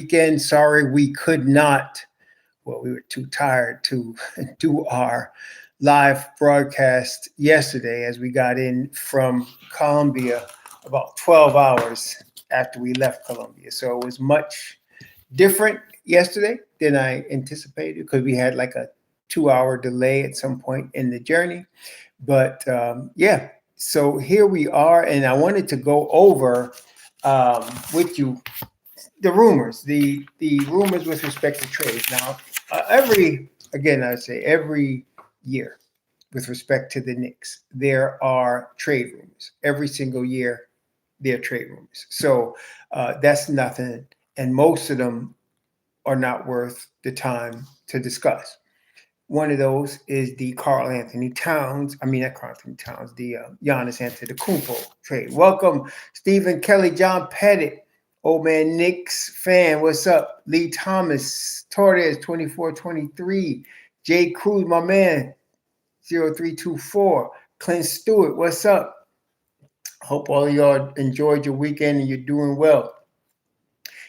Weekend. Sorry, we could not. Well, we were too tired to do our live broadcast yesterday as we got in from Colombia about 12 hours after we left Colombia. So it was much different yesterday than I anticipated because we had like a 2 hour delay at some point in the journey. But yeah, so here we are, and I wanted to go over with you the rumors with respect to trades. Now, every again, I would say every year with respect to the Knicks, there are trade rumors. Every single year, there are trade rumors. So that's nothing, and most of them are not worth the time to discuss. One of those is the Carl Anthony Towns. I mean, not Carl Anthony Towns, the Giannis Antetokounmpo trade. Welcome, Stephen Kelly, John Pettit, Old Man Knicks fan. What's up? Lee Thomas, Torres, 2423. Jay Cruz, my man, 0324. Clint Stewart, what's up? Hope all of y'all enjoyed your weekend and you're doing well.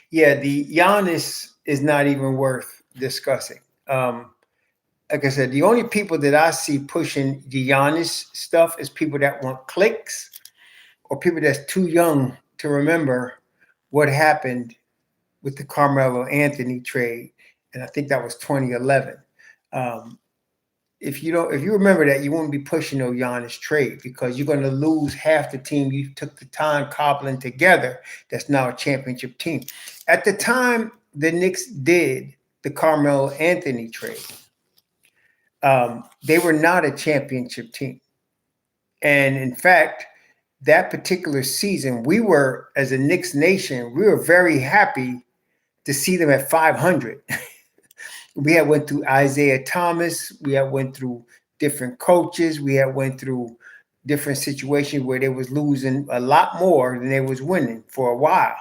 Yeah, the Giannis is not even worth discussing. Like I said, the only people that I see pushing the Giannis stuff is people that want clicks or people that's too young to remember what happened with the Carmelo Anthony trade, and I think that was 2011. If you remember that, you won't be pushing no Giannis trade because you're going to lose half the team you took the time cobbling together. That's now a championship team. At the time the Knicks did the Carmelo Anthony trade, they were not a championship team. And in fact, that particular season, we were, as a Knicks nation, we were very happy to see them at 500. We had went through Isaiah Thomas. We had went through different coaches. We had went through different situations where they was losing a lot more than they was winning for a while.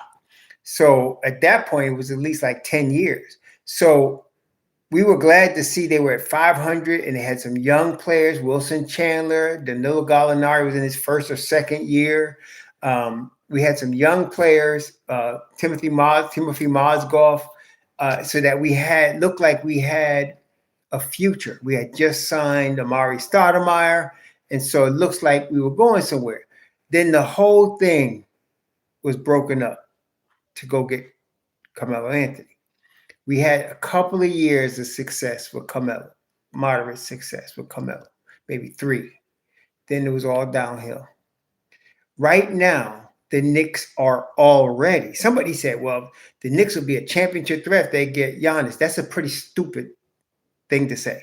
So at that point, it was at least like 10 years. So we were glad to see they were at 500 and they had some young players. Wilson Chandler, Danilo Gallinari was in his first or second year. We had some young players, Timothy Mozgov, so that looked like we had a future. We had just signed Amari Stoudemire, and so it looks like we were going somewhere. Then the whole thing was broken up to go get Carmelo Anthony. We had a couple of years of success with Carmelo, moderate success with Carmelo, maybe 3. Then it was all downhill. Right now, the Knicks are already, somebody said, well, the Knicks will be a championship threat if they get Giannis. That's a pretty stupid thing to say.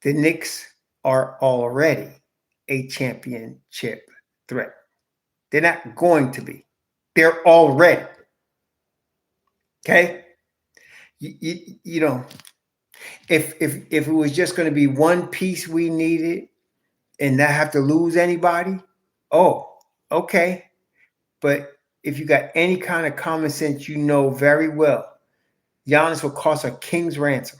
The Knicks are already a championship threat. They're not going to be. They're already. Okay? You know, if it was just going to be one piece we needed and not have to lose anybody, oh, okay. But if you got any kind of common sense, you know very well, Giannis will cost a king's ransom.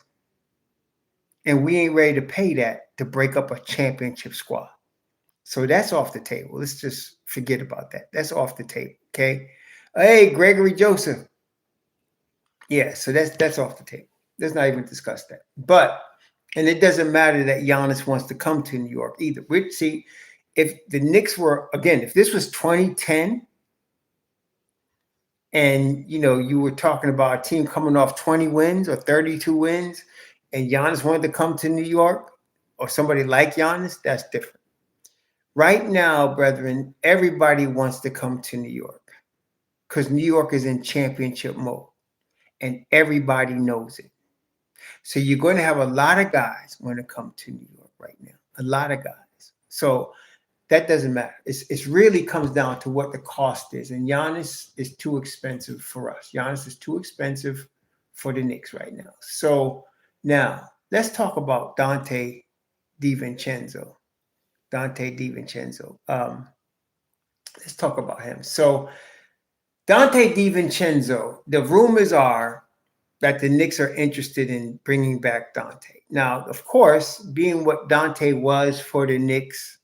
And we ain't ready to pay that to break up a championship squad. So that's off the table. Let's just forget about that. That's off the table, okay? Hey, Gregory Joseph. Yeah, so that's off the table. Let's not even discuss that. But, and it doesn't matter that Giannis wants to come to New York either. See, if the Knicks were, again, if this was 2010 and, you were talking about a team coming off 20 wins or 32 wins and Giannis wanted to come to New York or somebody like Giannis, that's different. Right now, brethren, everybody wants to come to New York because New York is in championship mode. And everybody knows it. So you're going to have a lot of guys want to come to New York right now. A lot of guys. So that doesn't matter. It really comes down to what the cost is. And Giannis is too expensive for us. Giannis is too expensive for the Knicks right now. So now let's talk about Donte DiVincenzo. Let's talk about him. So Donte DiVincenzo, the rumors are that the Knicks are interested in bringing back Donte. Now, of course, being what Donte was for the Knicks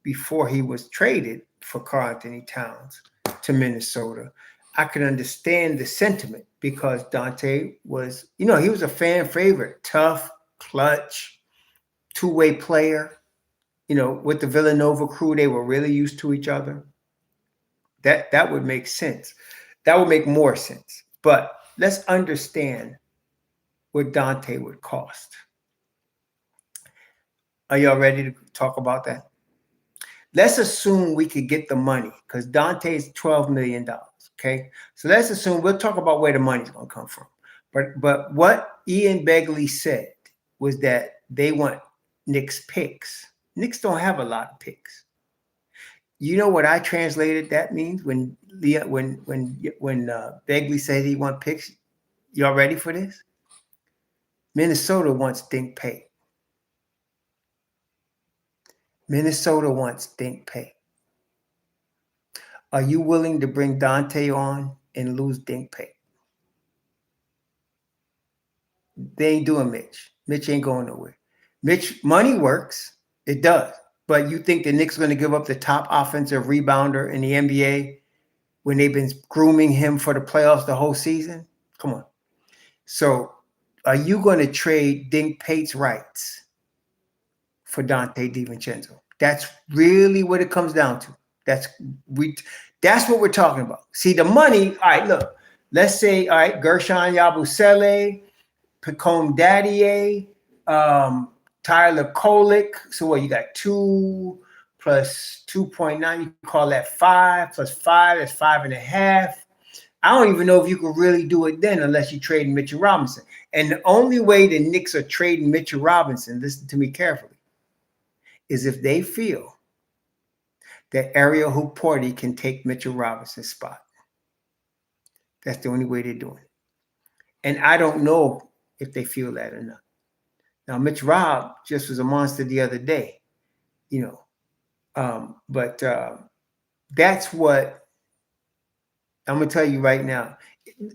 before he was traded for Karl Anthony Towns to Minnesota, I can understand the sentiment because Donte was, he was a fan favorite, tough, clutch, two-way player. With the Villanova crew, they were really used to each other. That would make sense. That would make more sense. But let's understand what Donte would cost. Are y'all ready to talk about that? Let's assume we could get the money because Donte is $12 million. Okay. So let's assume we'll talk about where the money's going to come from. But what Ian Begley said was that they want Knicks picks. Knicks don't have a lot of picks. You know what I translated that means when Begley said he want picks? Y'all ready for this? Minnesota wants Dink Pay. Minnesota wants Dink Pay. Are you willing to bring Donte on and lose Dink Pay? They ain't doing Mitch. Mitch ain't going nowhere. Mitch, money works. It does. But you think the Knicks are going to give up the top offensive rebounder in the NBA when they've been grooming him for the playoffs the whole season? Come on. So are you going to trade Dink Pate's rights for Donte DiVincenzo? That's really what it comes down to. That's what we're talking about. See, the money, all right, look, let's say, all right, Gershon Yabusele, Pacome Daddier, Tyler Kolick. So what, you got 2 plus 2.9, you call that 5 plus 5, that's 5.5. I don't even know if you could really do it then unless you trade Mitchell Robinson. And the only way the Knicks are trading Mitchell Robinson, listen to me carefully, is if they feel that Ariel Hooporti can take Mitchell Robinson's spot. That's the only way they're doing it. And I don't know if they feel that or not. Now, Mitch Rob just was a monster the other day, but that's what I'm going to tell you right now.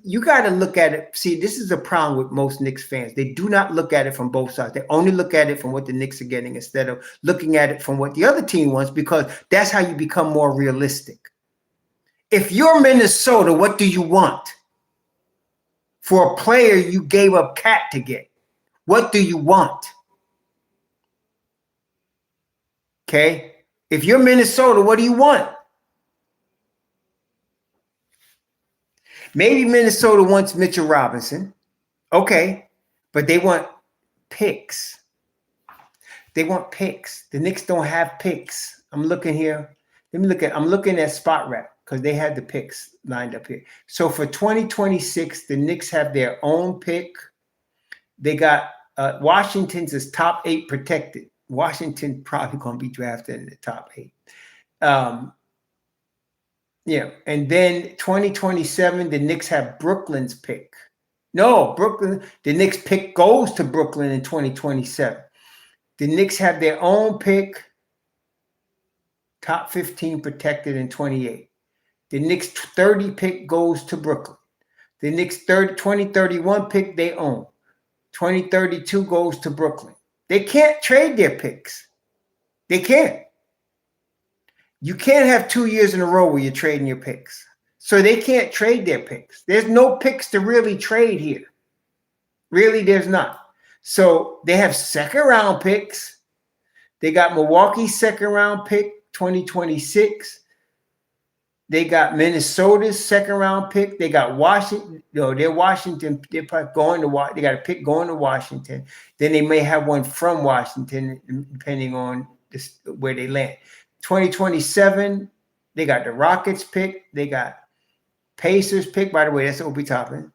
You got to look at it. See, this is a problem with most Knicks fans. They do not look at it from both sides. They only look at it from what the Knicks are getting instead of looking at it from what the other team wants, because that's how you become more realistic. If you're Minnesota, what do you want for a player you gave up Cat to get? What do you want? Okay? If you're Minnesota, what do you want? Maybe Minnesota wants Mitchell Robinson. Okay. But they want picks. They want picks. The Knicks don't have picks. I'm looking here. I'm looking at Spot Rap because they had the picks lined up here. So for 2026, the Knicks have their own pick. They got Washington's is top 8 protected. Washington probably going to be drafted in the top 8. And then 2027, the Knicks have Brooklyn's pick. No, Brooklyn, the Knicks pick goes to Brooklyn in 2027. The Knicks have their own pick, top 15 protected in 28. The Knicks 30 pick goes to Brooklyn. The Knicks 2031 pick they own. 2032 goes to Brooklyn. They can't trade their picks. They can't. You can't have 2 years in a row where you're trading your picks. So they can't trade their picks. There's no picks to really trade here. Really, there's not. So they have second round picks. They got Milwaukee's second round pick, 2026. They got Minnesota's second round pick. They got Washington. They're Washington. They're probably going to. They got a pick going to Washington. Then they may have one from Washington, depending on where they land. 2027, they got the Rockets pick. They got Pacers pick. By the way, that's Obi Toppin.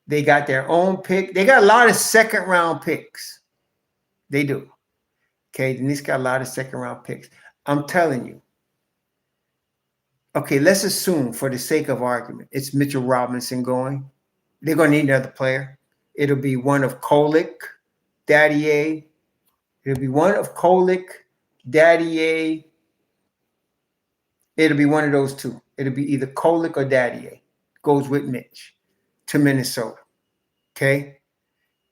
They got their own pick. They got a lot of second round picks. They do. Okay, the Knicks got a lot of second round picks. I'm telling you. Okay, let's assume for the sake of argument, it's Mitchell Robinson going. They're going to need another player. It'll be one of Kolick, Daddier. It'll be one of Kolick, Daddier. It'll be one of those two. It'll be either Kolick or Daddier. Goes with Mitch to Minnesota. Okay?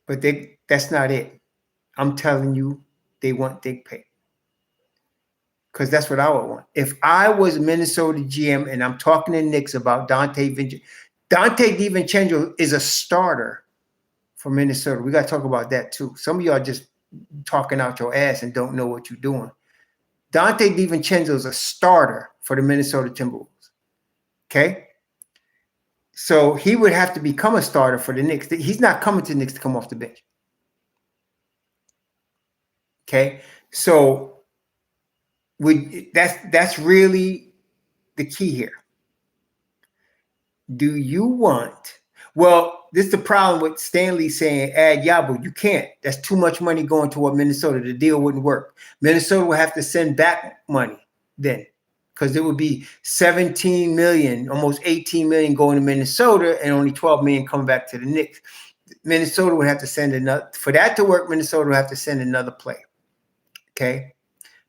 But that's not it. I'm telling you, they want Dink Pay. because that's what I would want. If I was Minnesota GM and I'm talking to Knicks about Donte DiVincenzo is a starter for Minnesota. We got to talk about that too. Some of y'all just talking out your ass and don't know what you're doing. Donte DiVincenzo is a starter for the Minnesota Timberwolves. Okay? So he would have to become a starter for the Knicks. He's not coming to the Knicks to come off the bench. Okay? So that's really the key here. Do you want? Well, this is the problem with Stanley saying add Yabo. You can't. That's too much money going toward Minnesota. The deal wouldn't work. Minnesota will have to send back money then, because it would be 17 million, almost 18 million going to Minnesota, and only 12 million coming back to the Knicks. Minnesota would have to send another. For that to work, Minnesota would have to send another player. Okay.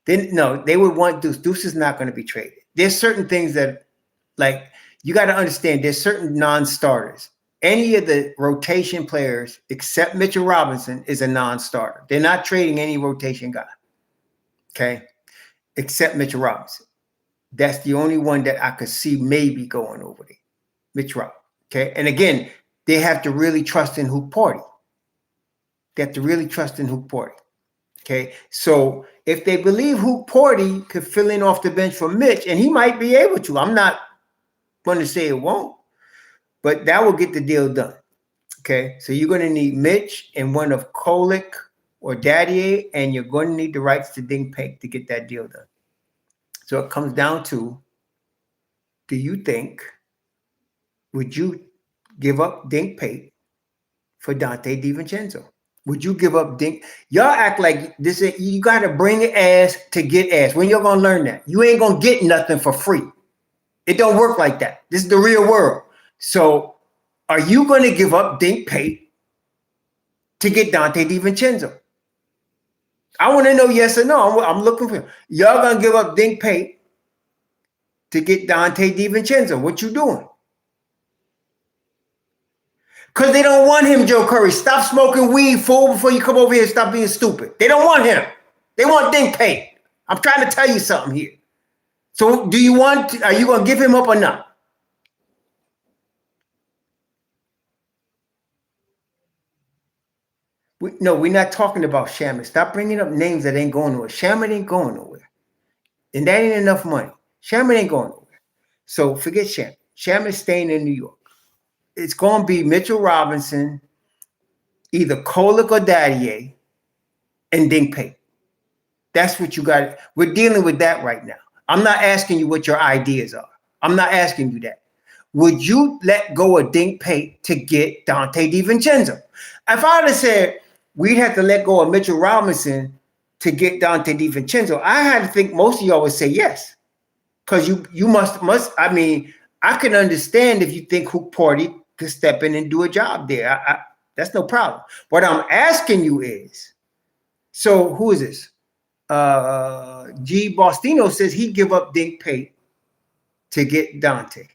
Then no, they would want Deuce. Deuce is not going to be traded. There's certain things that, like, you got to understand. There's certain non-starters. Any of the rotation players except Mitchell Robinson is a non-starter. They're not trading any rotation guy. Okay, except Mitchell Robinson. That's the only one that I could see maybe going over there. Mitch Robinson. Okay, and again, they have to really trust in Hoop Party. They have to really trust in Hoop Party. Okay, so if they believe Hoop Party could fill in off the bench for Mitch, and he might be able to, I'm not going to say it won't, but that will get the deal done. Okay, so you're going to need Mitch and one of Kolek or Daddier, and you're going to need the rights to Ding Pate to get that deal done. So it comes down to, do you think, would you give up Ding Pate for Donte DiVincenzo? Would you give up Dink? Y'all act like this. You got to bring ass to get ass. When you're going to learn that? You ain't going to get nothing for free. It don't work like that. This is the real world. So are you going to give up Dink Pate to get Donte DiVincenzo? I want to know yes or no. I'm looking for y'all going to give up Dink Pate to get Donte DiVincenzo. What you doing? Because they don't want him, Joe Curry. Stop smoking weed, fool, before you come over here and stop being stupid. They don't want him. They want Dink Pate. I'm trying to tell you something here. So are you going to give him up or not? No, we're not talking about Shaman. Stop bringing up names that ain't going nowhere. Shaman ain't going nowhere. And that ain't enough money. Shaman ain't going nowhere. So forget Shaman. Shaman's staying in New York. It's going to be Mitchell Robinson, either Kolek or Daddier, and Dink Pate. That's what you got. We're dealing with that right now. I'm not asking you what your ideas are. I'm not asking you that. Would you let go of Dink Pate to get Donte DiVincenzo? If I would have said we'd have to let go of Mitchell Robinson to get Donte DiVincenzo, I had to think most of y'all would say yes. Because you must, I mean, I can understand if you think Hoop Party could step in and do a job there. That's no problem. What I'm asking you is, so who is this? G. Bostino says he'd give up Dink Pate to get Donte.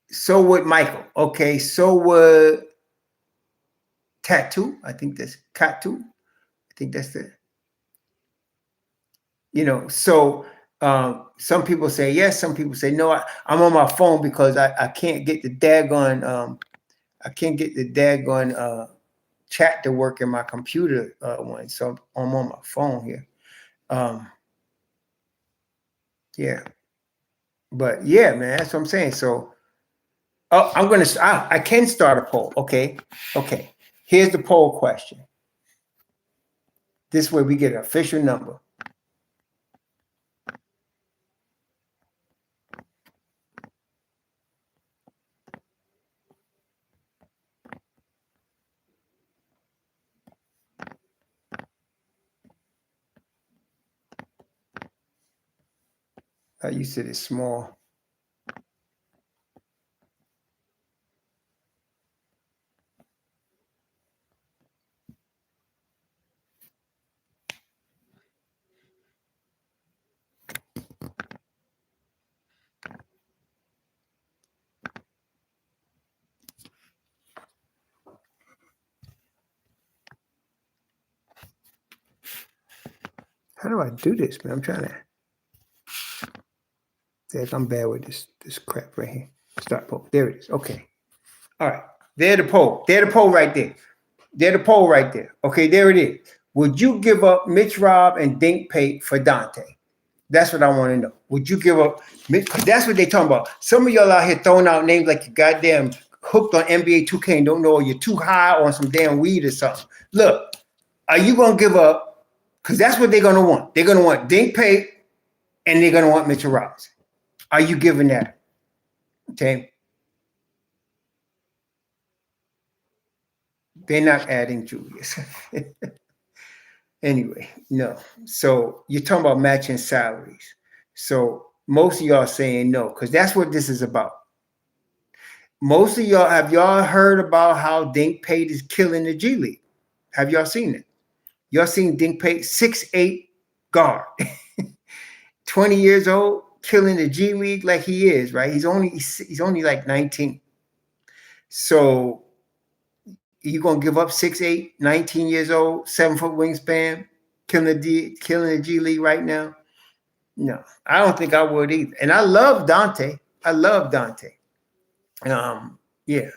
So would Michael. Okay, so would Tattoo. I think that's Tattoo. I think that's the, so some people say yes, some people say no. I'm on my phone because I can't get the daggone chat to work in my computer one. So I'm on my phone here. Yeah. But yeah, man, that's what I'm saying. So I can start a poll. Okay. Here's the poll question. This way we get an official number. You said it's small. How do I do this, man? I'm trying to. I'm bad with this crap right here. Start poll. There it is. Okay. All right. There the poll. There the poll right there. There the poll right there. Okay, there it is. Would you give up Mitch Rob and Dink Pate for Donte? That's what I want to know. Would you give up? Because that's what they talking about. Some of y'all out here throwing out names like you goddamn hooked on NBA 2K and don't know, or you're too high on some damn weed or something. Look, are you going to give up? Because that's what they're going to want. They're going to want Dink Pate and they're going to want Mitchell Robinson. Are you giving that? Okay. They're not adding Julius. Anyway, no. So you're talking about matching salaries. So most of y'all saying no, because that's what this is about. Most of y'all, have y'all heard about how Dink Pate is killing the G League? Have y'all seen it? Y'all seen Dink Pate, 6'8" guard, 20 years old, killing the G League like he is, right? He's only like 19. So you gonna give up 6'8", 19 years old, 7-foot wingspan, killing the G League right now? No, I don't think I would either. And I love Donte. I love Donte. Yeah.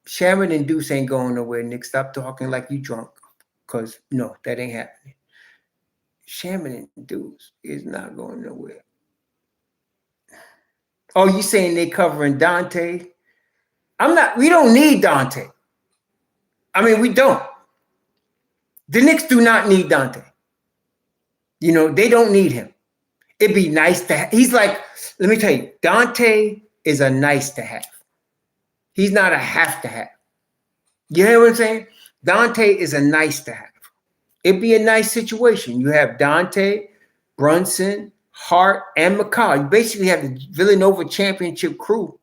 Sharon and Deuce ain't going nowhere, Nick. Stop talking like you drunk. Because no, that ain't happening. Shaman and Deuce is not going nowhere. Oh, you saying they covering Donte? We don't need Donte. I mean, we don't. The Knicks do not need Donte. You know, they don't need him. It'd be nice to have. He's like, let me tell you, Donte is a nice to have. He's not a have to have. You hear what I'm saying? Donte is a nice to have. It'd be a nice situation. You have Donte, Brunson, Hart, and McCall. You basically have the Villanova championship crew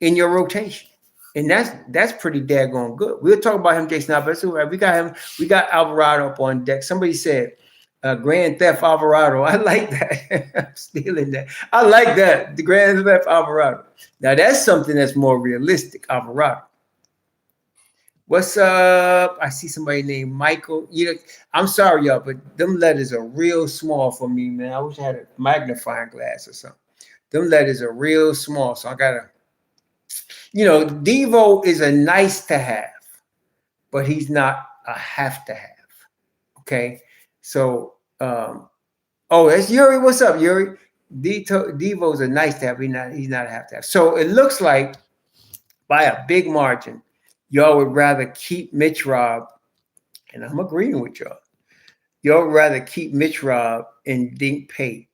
in your rotation. And that's pretty daggone good. We'll talk about him, Jason. But we got him. We got Alvarado up on deck. Somebody said Grand Theft Alvarado. I like that. I'm stealing that. I like that. The Grand Theft Alvarado. Now that's something that's more realistic, Alvarado. What's up? I see somebody named Michael. You know, I'm sorry, y'all, but them letters are real small for me, man. I wish I had a magnifying glass or something. Them letters are real small, so I gotta. You know, Devo is a nice to have, but he's not a have to have. Okay, so that's Yuri. What's up, Yuri? Devo's a nice to have. He's not a have to have. So it looks like by a big margin, y'all would rather keep Mitch Rob, and I'm agreeing with y'all. Y'all would rather keep Mitch Rob and Dink Pate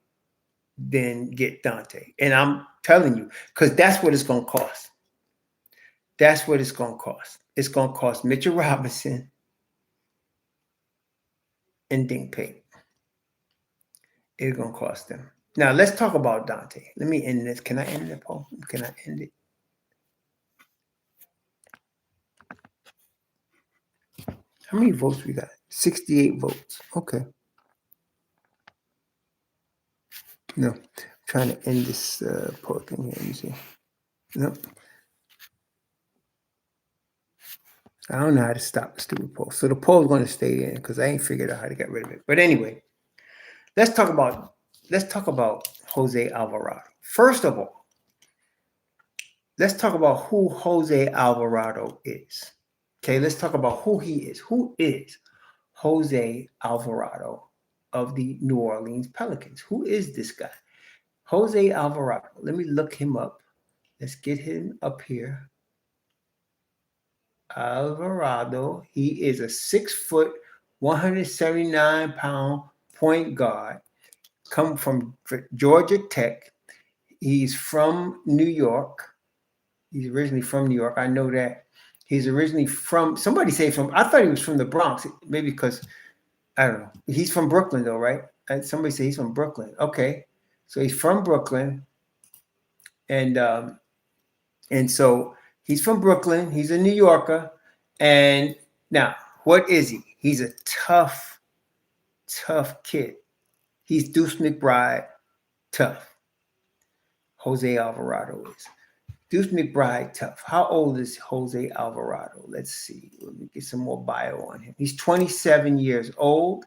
than get Donte. And I'm telling you, because that's what it's going to cost. That's what it's going to cost. It's going to cost Mitchell Robinson and Dink Pate. It's going to cost them. Now, let's talk about Donte. Let me end this. Can I end it, Paul? Can I end it? How many votes we got? 68 votes. Okay. No, I'm trying to end this poll thing here. You see? No. I don't know how to stop the stupid poll. So the poll is going to stay in because I ain't figured out how to get rid of it. But anyway, let's talk about Jose Alvarado. First of all, let's talk about who Jose Alvarado is. Okay, let's talk about who he is. Who is Jose Alvarado of the New Orleans Pelicans? Who is this guy? Jose Alvarado. Let me look him up. Let's get him up here. Alvarado. He is a 6', 179-pound point guard. Come from Georgia Tech. He's from New York. He's originally from New York. I know that. He's originally from, somebody say from, I thought he was from the Bronx, maybe because, I don't know. He's from Brooklyn though, right? And somebody say he's from Brooklyn. Okay. So he's from Brooklyn. And so he's from Brooklyn. He's a New Yorker. And now, what is he? He's a tough kid. He's Deuce McBride, tough. Jose Alvarado is. Deuce McBride, tough. How old is Jose Alvarado? Let's see. Let me get some more bio on him. He's 27 years old.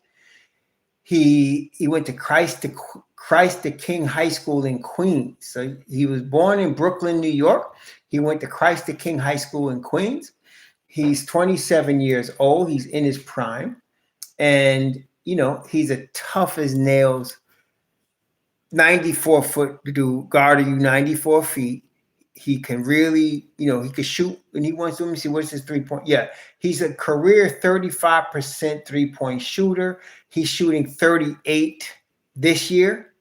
He went to Christ the King High School in Queens. So he was born in Brooklyn, New York. He went to Christ the King High School in Queens. He's 27 years old. He's in his prime. And, he's a tough as nails, 94-foot dude, guarding you 94 feet. He can really, he can shoot when he wants to. Let me see, what's his 3-point? Yeah, he's a career 35% 3-point shooter. He's shooting 38 this year,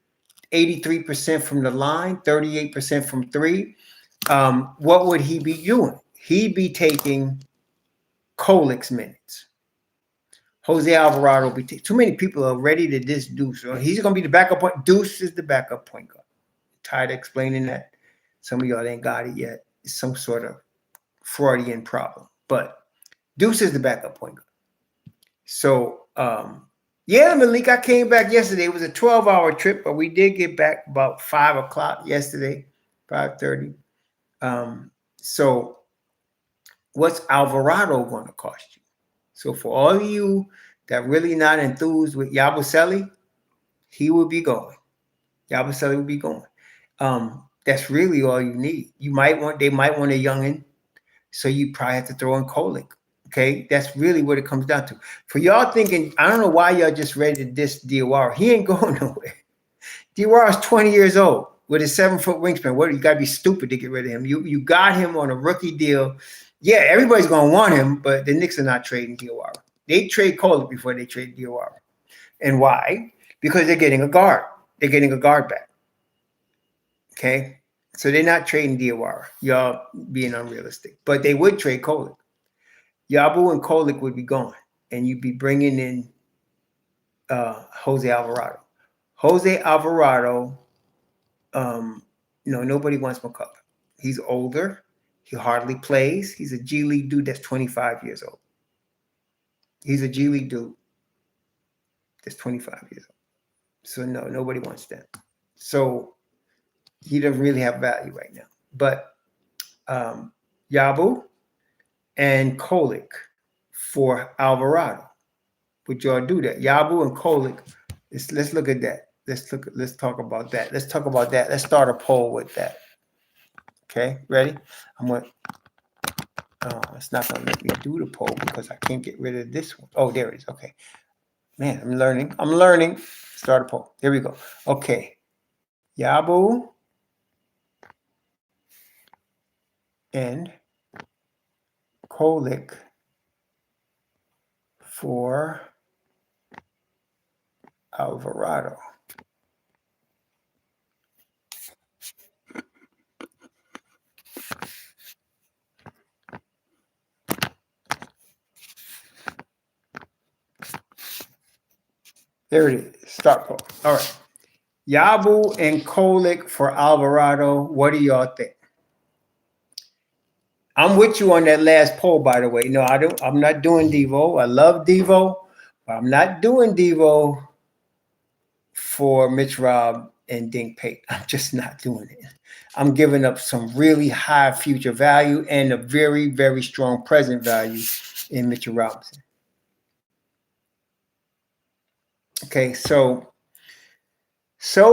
83% from the line, 38% from three. What would he be doing? He'd be taking Kolik's minutes. Jose Alvarado will be too many people are ready to diss Deuce. So he's going to be the backup point. Deuce is the backup point guard. Tired of explaining that. Some of y'all ain't got it yet. It's some sort of Freudian problem. But Deuce is the backup point guard. So, yeah, Malik, I came back yesterday. It was a 12-hour trip, but we did get back about 5 o'clock yesterday, 5:30. So what's Alvarado going to cost you? So for all of you that really not enthused with Yabusele, he will be going. Yabusele will be going. That's really all you need. They might want a youngin', so you probably have to throw in Kolik. Okay, that's really what it comes down to. For y'all thinking, I don't know why y'all just ready to diss Diawara. He ain't going nowhere. Diawara is 20 years old with a 7-foot wingspan. What, you gotta be stupid to get rid of him. You got him on a rookie deal. Yeah, everybody's gonna want him, but the Knicks are not trading Diawara. They trade Kolik before they trade Diawara. And why? Because they're getting a guard. They're getting a guard back. Okay, so they're not trading Diawara. Y'all being unrealistic, but they would trade Kolik. Yabu and Kolik would be gone, and you'd be bringing in Jose Alvarado. Jose Alvarado, nobody wants McCullough. He's older. He hardly plays. He's a G League dude that's 25 years old. He's a G League dude that's 25 years old. So no, nobody wants that. So he doesn't really have value right now. But Yabu and Kolik for Alvarado. Would y'all do that? Yabu and Kolik. Let's look at that. Let's talk about that. Let's talk about that. Let's start a poll with that. Okay, ready? It's not gonna let me do the poll because I can't get rid of this one. Oh, there it is. Okay. Man, I'm learning. Start a poll. Here we go. Okay. Yabu and Kolik for Alvarado. There it is. Start poll. All right. Yabu and Kolik for Alvarado. What do y'all think? I'm with you on that last poll, by the way. No, I'm not doing Devo. I love Devo, but I'm not doing Devo for Mitch Rob and Dink Pate. I'm just not doing it. I'm giving up some really high future value and a very, very strong present value in Mitchell Robinson. Okay, so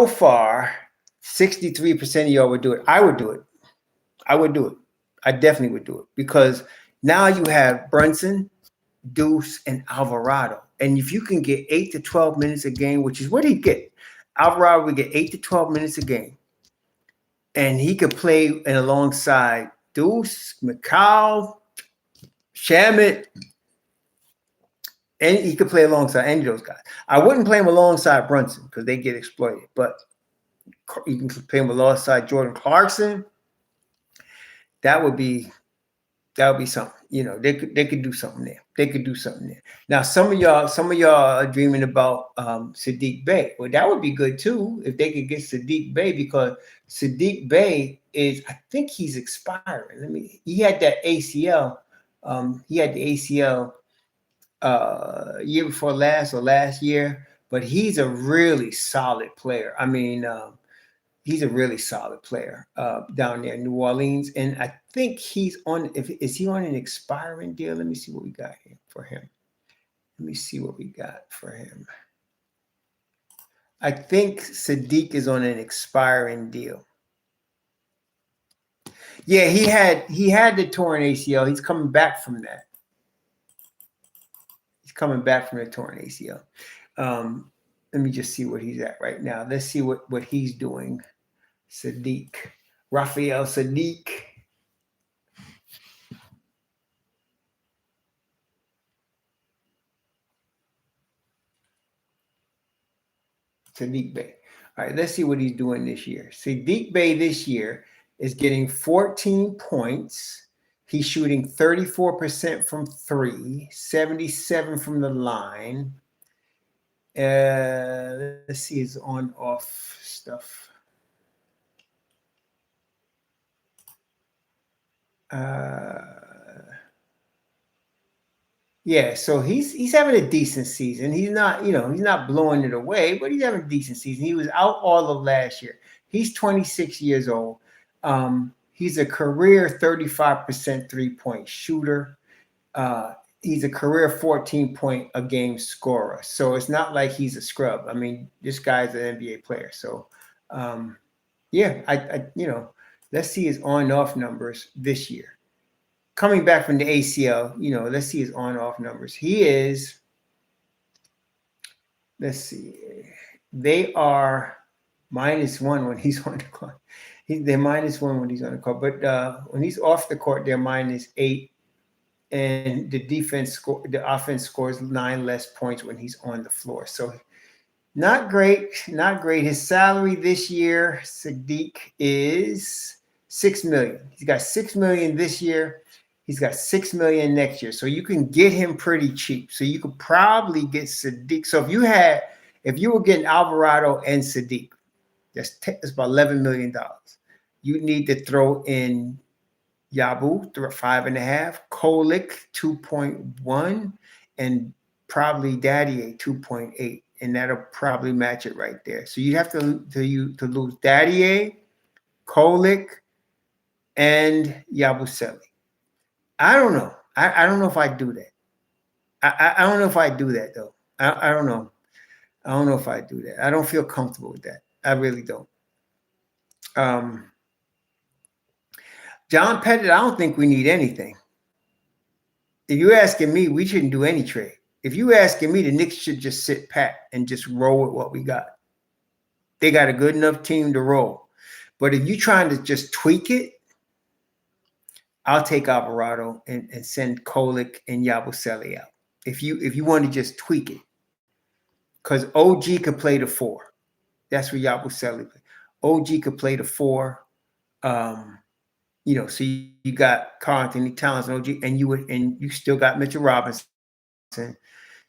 far, 63% of y'all would do it. I would do it. I definitely would do it because now you have Brunson, Deuce, and Alvarado. And if you can get 8 to 12 minutes a game, which is what he'd get, Alvarado would get 8 to 12 minutes a game. And he could play in alongside Deuce, McCall, Shamet, and he could play alongside any of those guys. I wouldn't play him alongside Brunson because they get exploited, but you can play him alongside Jordan Clarkson. That would be something. They could do something there. Now, some of y'all are dreaming about Sadiq Bey. Well, that would be good too if they could get Sadiq Bey because Sadiq Bey I think he's expiring. He had that ACL. He had the ACL year before last or last year, but he's a really solid player. He's a really solid player down there in New Orleans. And I think is he on an expiring deal? Let me see what we got here for him. I think Sadiq is on an expiring deal. Yeah, he had the torn ACL. He's coming back from that. He's coming back from the torn ACL. Let me just see what he's at right now. Let's see what he's doing. Sadiq. Rafael Sadiq. Sadiq Bey. All right, let's see what he's doing this year. Sadiq Bey this year is getting 14 points. He's shooting 34% from 3, 77 from the line. Let's see his on-off stuff. Yeah, so he's having a decent season. He's not, he's not blowing it away, but he's having a decent season. He was out all of last year. He's 26 years old. He's a career 35% three-point shooter. He's a career 14-point a game scorer. So it's not like he's a scrub. I mean, this guy's an NBA player. So yeah, let's see his on-off numbers this year. Coming back from the ACL, let's see his on-off numbers. He is, let's see, they are -1 when he's on the court. They're -1 when he's on the court, but when he's off the court, they're -8, and the offense scores 9 less points when he's on the floor. So not great, not great. His salary this year, Sadiq, is $6 million. He's got $6 million this year. He's got $6 million next year. So you can get him pretty cheap. So you could probably get Sadiq. So if you were getting Alvarado and Sadiq, that's about $11 million. You need to throw in Yabu, 5.5, Kolik, 2.1, and probably Daddy 2.8. And that'll probably match it right there. So you have to lose Daddy, Kolik, and Yabusele. I don't know. I don't know if I do that. I don't know if I do that though. I don't know. I don't know if I do that. I don't feel comfortable with that. I really don't. John Pettit, I don't think we need anything. If you're asking me, we shouldn't do any trade. If you're asking me, the Knicks should just sit pat and just roll with what we got. They got a good enough team to roll. But if you're trying to just tweak it, I'll take Alvarado and send Kolik and Yabusele out. If you want to just tweak it. Because OG could play the 4. That's where Yabusele play. OG could play the 4. So you got Karl Anthony Towns and OG, and you still got Mitchell Robinson.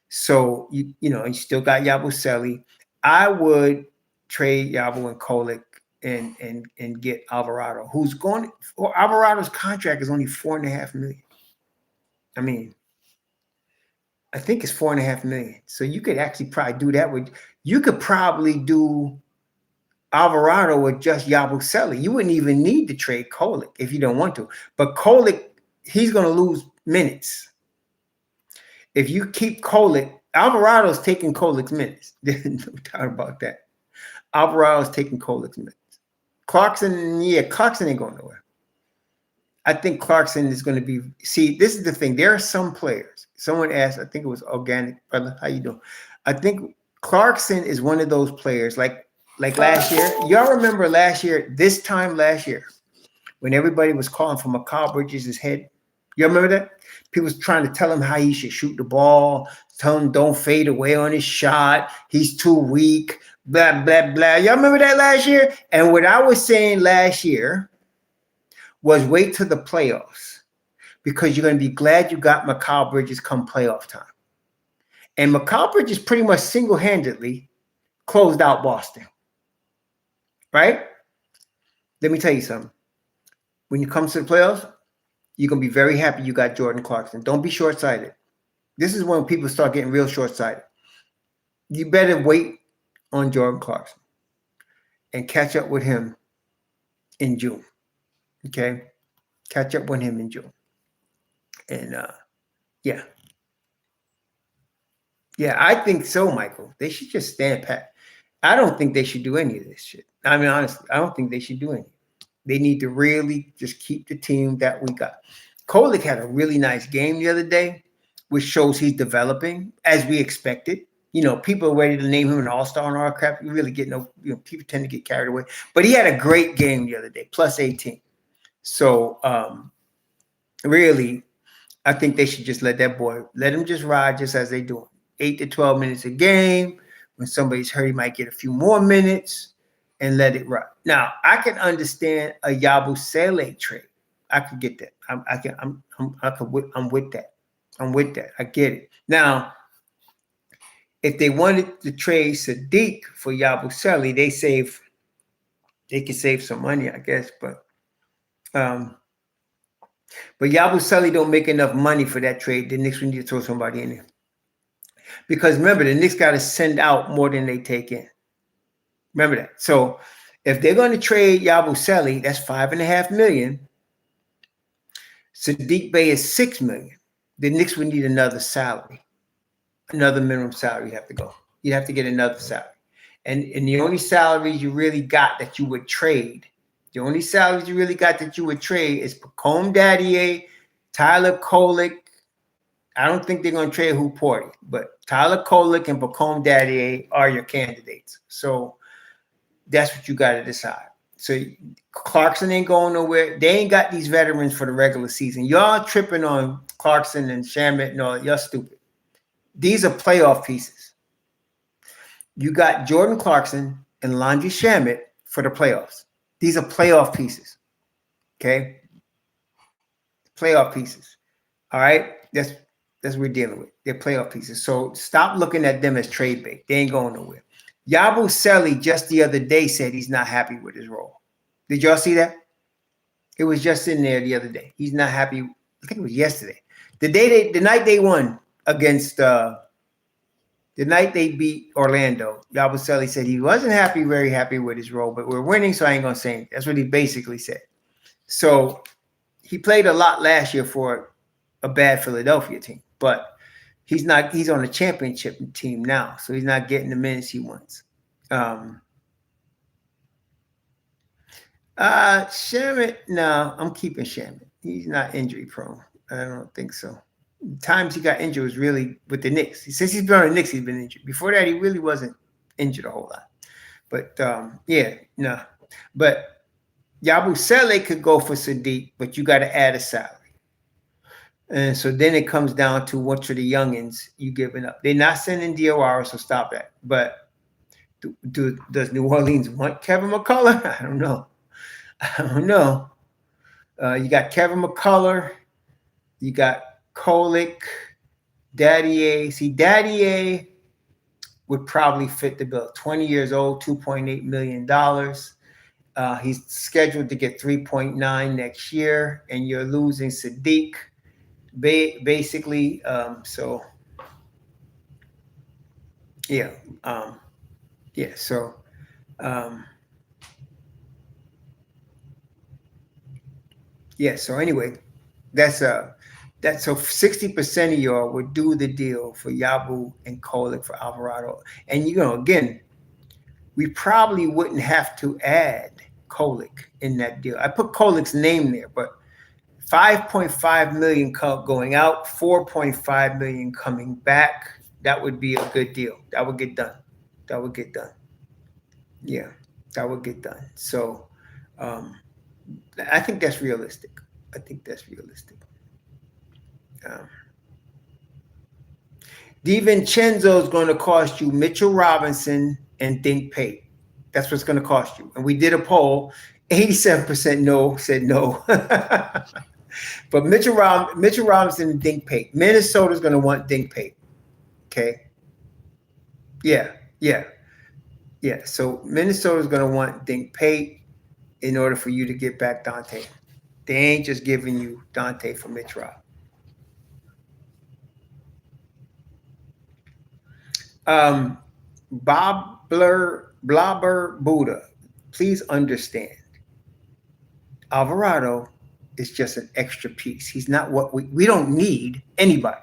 So you still got Yabusele. I would trade Yabu and Kolik and get Alvarado, Alvarado's contract is only $4.5 million. I mean, I think it's $4.5 million. So you could actually probably do that you could probably do Alvarado with just Yabusele. You wouldn't even need to trade Kolik if you don't want to. But Kolik, he's going to lose minutes. If you keep Kolik, Alvarado's taking Kolik's minutes. There's no doubt about that. Alvarado's taking Kolik's minutes. Clarkson ain't going nowhere. I think Clarkson is going to be. See, this is the thing. There are some players. Someone asked, I think it was Organic, brother. How you doing? I think Clarkson is one of those players. Like last year. Y'all remember this time last year, when everybody was calling for Mikal Bridges' head? You remember that? People was trying to tell him how he should shoot the ball, tell him don't fade away on his shot. He's too weak. Blah, blah, blah. Y'all remember that last year? And what I was saying last year was wait till the playoffs, because you're going to be glad you got Mikal Bridges come playoff time. And Mikal Bridges pretty much single-handedly closed out Boston. Right? Let me tell you something. When it comes to the playoffs, you're going to be very happy you got Jordan Clarkson. Don't be short-sighted. This is when people start getting real short-sighted. You better wait on Jordan Clarkson and catch up with him in June. Okay? Catch up with him in June. And yeah. Yeah, I think so, Michael. They should just stand pat. I don't think they should do any of this shit. I mean, honestly, I don't think they should do any. They need to really just keep the team that we got. Kolek had a really nice game the other day, which shows he's developing as we expected. You know, people are ready to name him an all-star and all crap. You really get no, you know, people tend to get carried away. But he had a great game the other day, plus 18. So really, I think they should just let him just ride just as they do. 8 to 12 minutes a game. When somebody's hurt, he might get a few more minutes and let it ride. Now, I can understand a Yabusele trade. I could get that. I'm with that. I'm with that. I get it. Now, if they wanted to trade Sadiq for Yabusele, they could save some money, I guess. But Yabusele don't make enough money for that trade. The Knicks need to throw somebody in there. Because remember, the Knicks got to send out more than they take in. Remember that. So if they're going to trade Yabusele, that's $5.5 million. Sadiq Bey is $6 million. The Knicks would need another salary, another minimum salary. You have to go. You have to get another salary, and the only salaries you really got that you would trade, is Pacome Daddier, Tyler Kolek. I don't think they're going to trade Houporti, but Tyler Kolek and Pacome Daddier are your candidates. So that's what you got to decide. So Clarkson ain't going nowhere. They ain't got these veterans for the regular season. Y'all tripping on Clarkson and Shamet and all. Y'all stupid. These are playoff pieces. You got Jordan Clarkson and Landry Shamet for the playoffs. These are playoff pieces. Okay? Playoff pieces. All right? That's what we're dealing with. They're playoff pieces. So stop looking at them as trade bait. They ain't going nowhere. Yabusele just the other day said he's not happy with his role. Did y'all see that? It was just in there the other day. He's not happy. I think it was yesterday. The night they won against the night they beat Orlando, Yabusele said he wasn't very happy with his role, but we're winning, so I ain't gonna say anything. That's what he basically said. So he played a lot last year for a bad Philadelphia team, but he's on a championship team now, so he's not getting the minutes he wants. Shamet, no, I'm keeping Shamet. He's not injury prone. I don't think so. The times he got injured was really with the Knicks. Since he's been on the Knicks, he's been injured. Before that, he really wasn't injured a whole lot. But yeah, no. But Yabusele could go for Sadiq, but you got to add a salary. And so then it comes down to what are the youngins you giving up. They're not sending DOR, so stop that. But does New Orleans want Kevin McCullough? I don't know. You got Kevin McCullough. You got Kolek, Daddier. See, Daddier would probably fit the bill. 20 years old, $2.8 million. He's scheduled to get 3.9 next year, and you're losing Sadiq. Basically, so yeah, so so anyway, that's so 60% of y'all would do the deal for Yabu and Kolek for Alvarado, and again, we probably wouldn't have to add Kolek in that deal. I put Kolek's name there, but 5.5 million going out, 4.5 million coming back. That would be a good deal. That would get done. Yeah, that would get done. So I think that's realistic. DiVincenzo is going to cost you Mitchell Robinson and Dink Pate. That's what's going to cost you. And we did a poll. 87% no said no. But Mitchell Robinson and Dink Pate. Minnesota's going to want Dink Pate. Okay. Yeah. So Minnesota's going to want Dink Pate in order for you to get back Donte. They ain't just giving you Donte for Mitch Rob. Blobber Buddha, please understand. Alvarado is just an extra piece. He's not what we don't need anybody.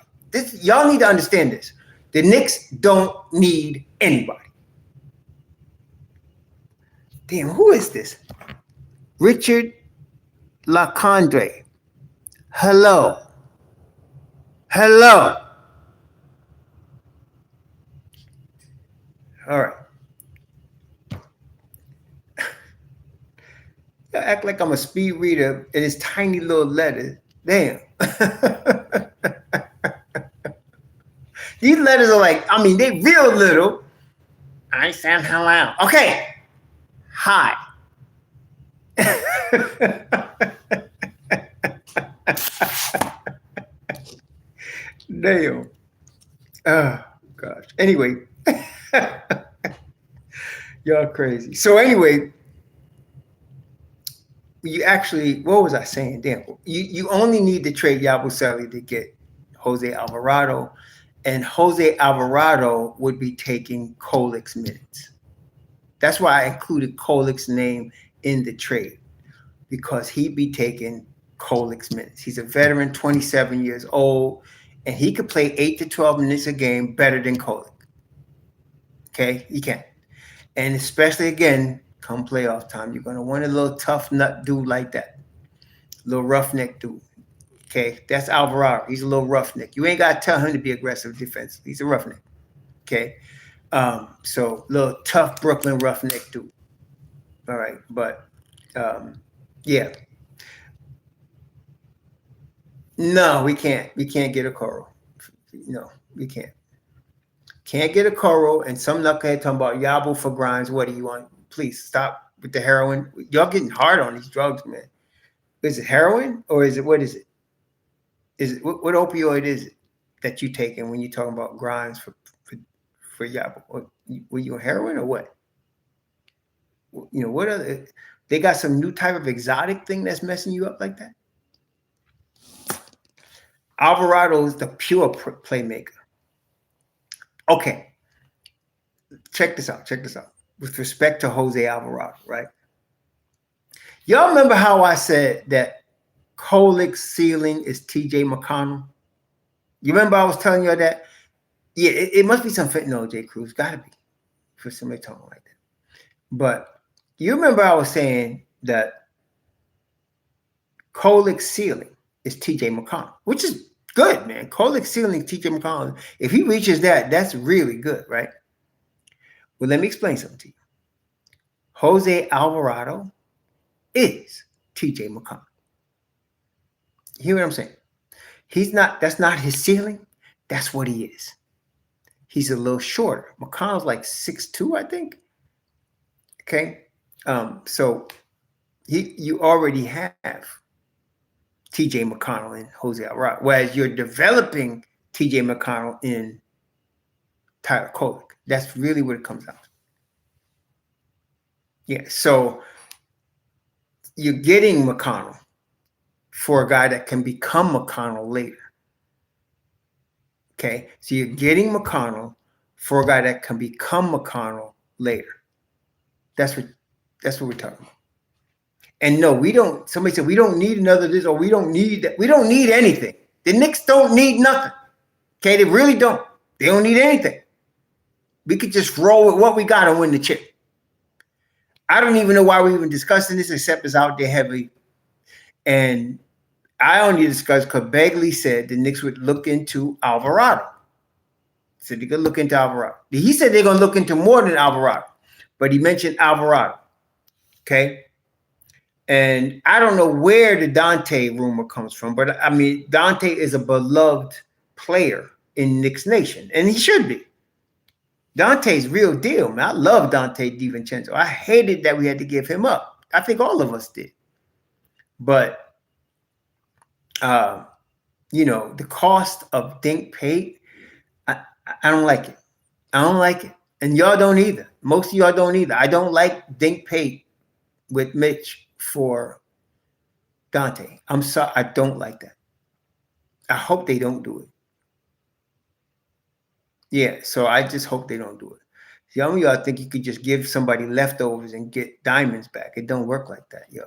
Y'all need to understand this. The Knicks don't need anybody. Damn, who is this? Richard Lacondre. Hello. Hello. All right. I act like I'm a speed reader and it's tiny little letters. Damn. These letters are like, I mean, they real little. I said hello. Okay. Hi. Damn. Oh, gosh. Anyway. Y'all crazy. So anyway, you actually, what was I saying? Damn. You only need to trade Yabusele to get Jose Alvarado. And Jose Alvarado would be taking Kolic's minutes. That's why I included Kolic's name in the trade, because he'd be taking Kolic's minutes. He's a veteran, 27 years old, and he could play 8 to 12 minutes a game better than Kolic. Okay, he can. And especially, again, come playoff time, you're going to want a little tough nut dude like that, little roughneck dude. Okay, that's Alvarado. He's a little roughneck. You ain't got to tell him to be aggressive defensively. He's a roughneck. Okay, so little tough Brooklyn roughneck dude. All right, but yeah. No, we can't. We can't get a Coro. No, we can't. Can't get a Coro. And some knucklehead talking about Yabu for Grimes. What do you want? Please stop with the heroin. Y'all getting hard on these drugs, man. Is it heroin or is it, what is it? Is it what opioid is it that you taking when you're talking about Grimes for Yabu? Were you on heroin or what? You know, what other, they got some new type of exotic thing that's messing you up like that? Alvarado is the pure playmaker. Okay. Check this out. Check this out. With respect to Jose Alvarado, right? Y'all remember how I said that Kolic's ceiling is TJ McConnell? You remember I was telling you that? Yeah, it must be some fentanyl, J. Cruz. Gotta be for somebody talking like that. But you remember I was saying that Kolic's ceiling is TJ McConnell, which is good, man. Kolic's ceiling, TJ McConnell. If he reaches that, that's really good, right? Well, let me explain something to you. Jose Alvarado is TJ McConnell. You hear what I'm saying? He's not, that's not his ceiling. That's what he is. He's a little shorter. McConnell's like 6'2", I think. Okay. So you already have TJ McConnell and Jose Alvarado, whereas you're developing TJ McConnell in Tyler Kolic. That's really what it comes down to. Yeah, so you're getting McConnell for a guy that can become McConnell later. Okay, so you're getting McConnell for a guy that can become McConnell later. That's what we're talking about. And no, we don't. Somebody said we don't need another this, or we don't need that. We don't need anything. The Knicks don't need nothing. Okay, they really don't. They don't need anything. We could just roll with what we got and win the chip. I don't even know why we're even discussing this, except it's out there heavily. And I only discussed because Begley said the Knicks would look into Alvarado. He said they're going to look into Alvarado. He said they're going to look into more than Alvarado, but he mentioned Alvarado. Okay. And I don't know where the Donte rumor comes from, but I mean, Donte is a beloved player in Knicks Nation, and he should be. Dante's real deal, man. I love Donte DiVincenzo. I hated that we had to give him up. I think all of us did. But, you know, the cost of Dink Pate, I don't like it. I don't like it. And y'all don't either. Most of y'all don't either. I don't like Dink Pate with Mitch for Donte. I'm sorry. I don't like that. I hope they don't do it. Yeah, so I just hope they don't do it. Some of y'all think you could just give somebody leftovers and get diamonds back. It don't work like that, y'all.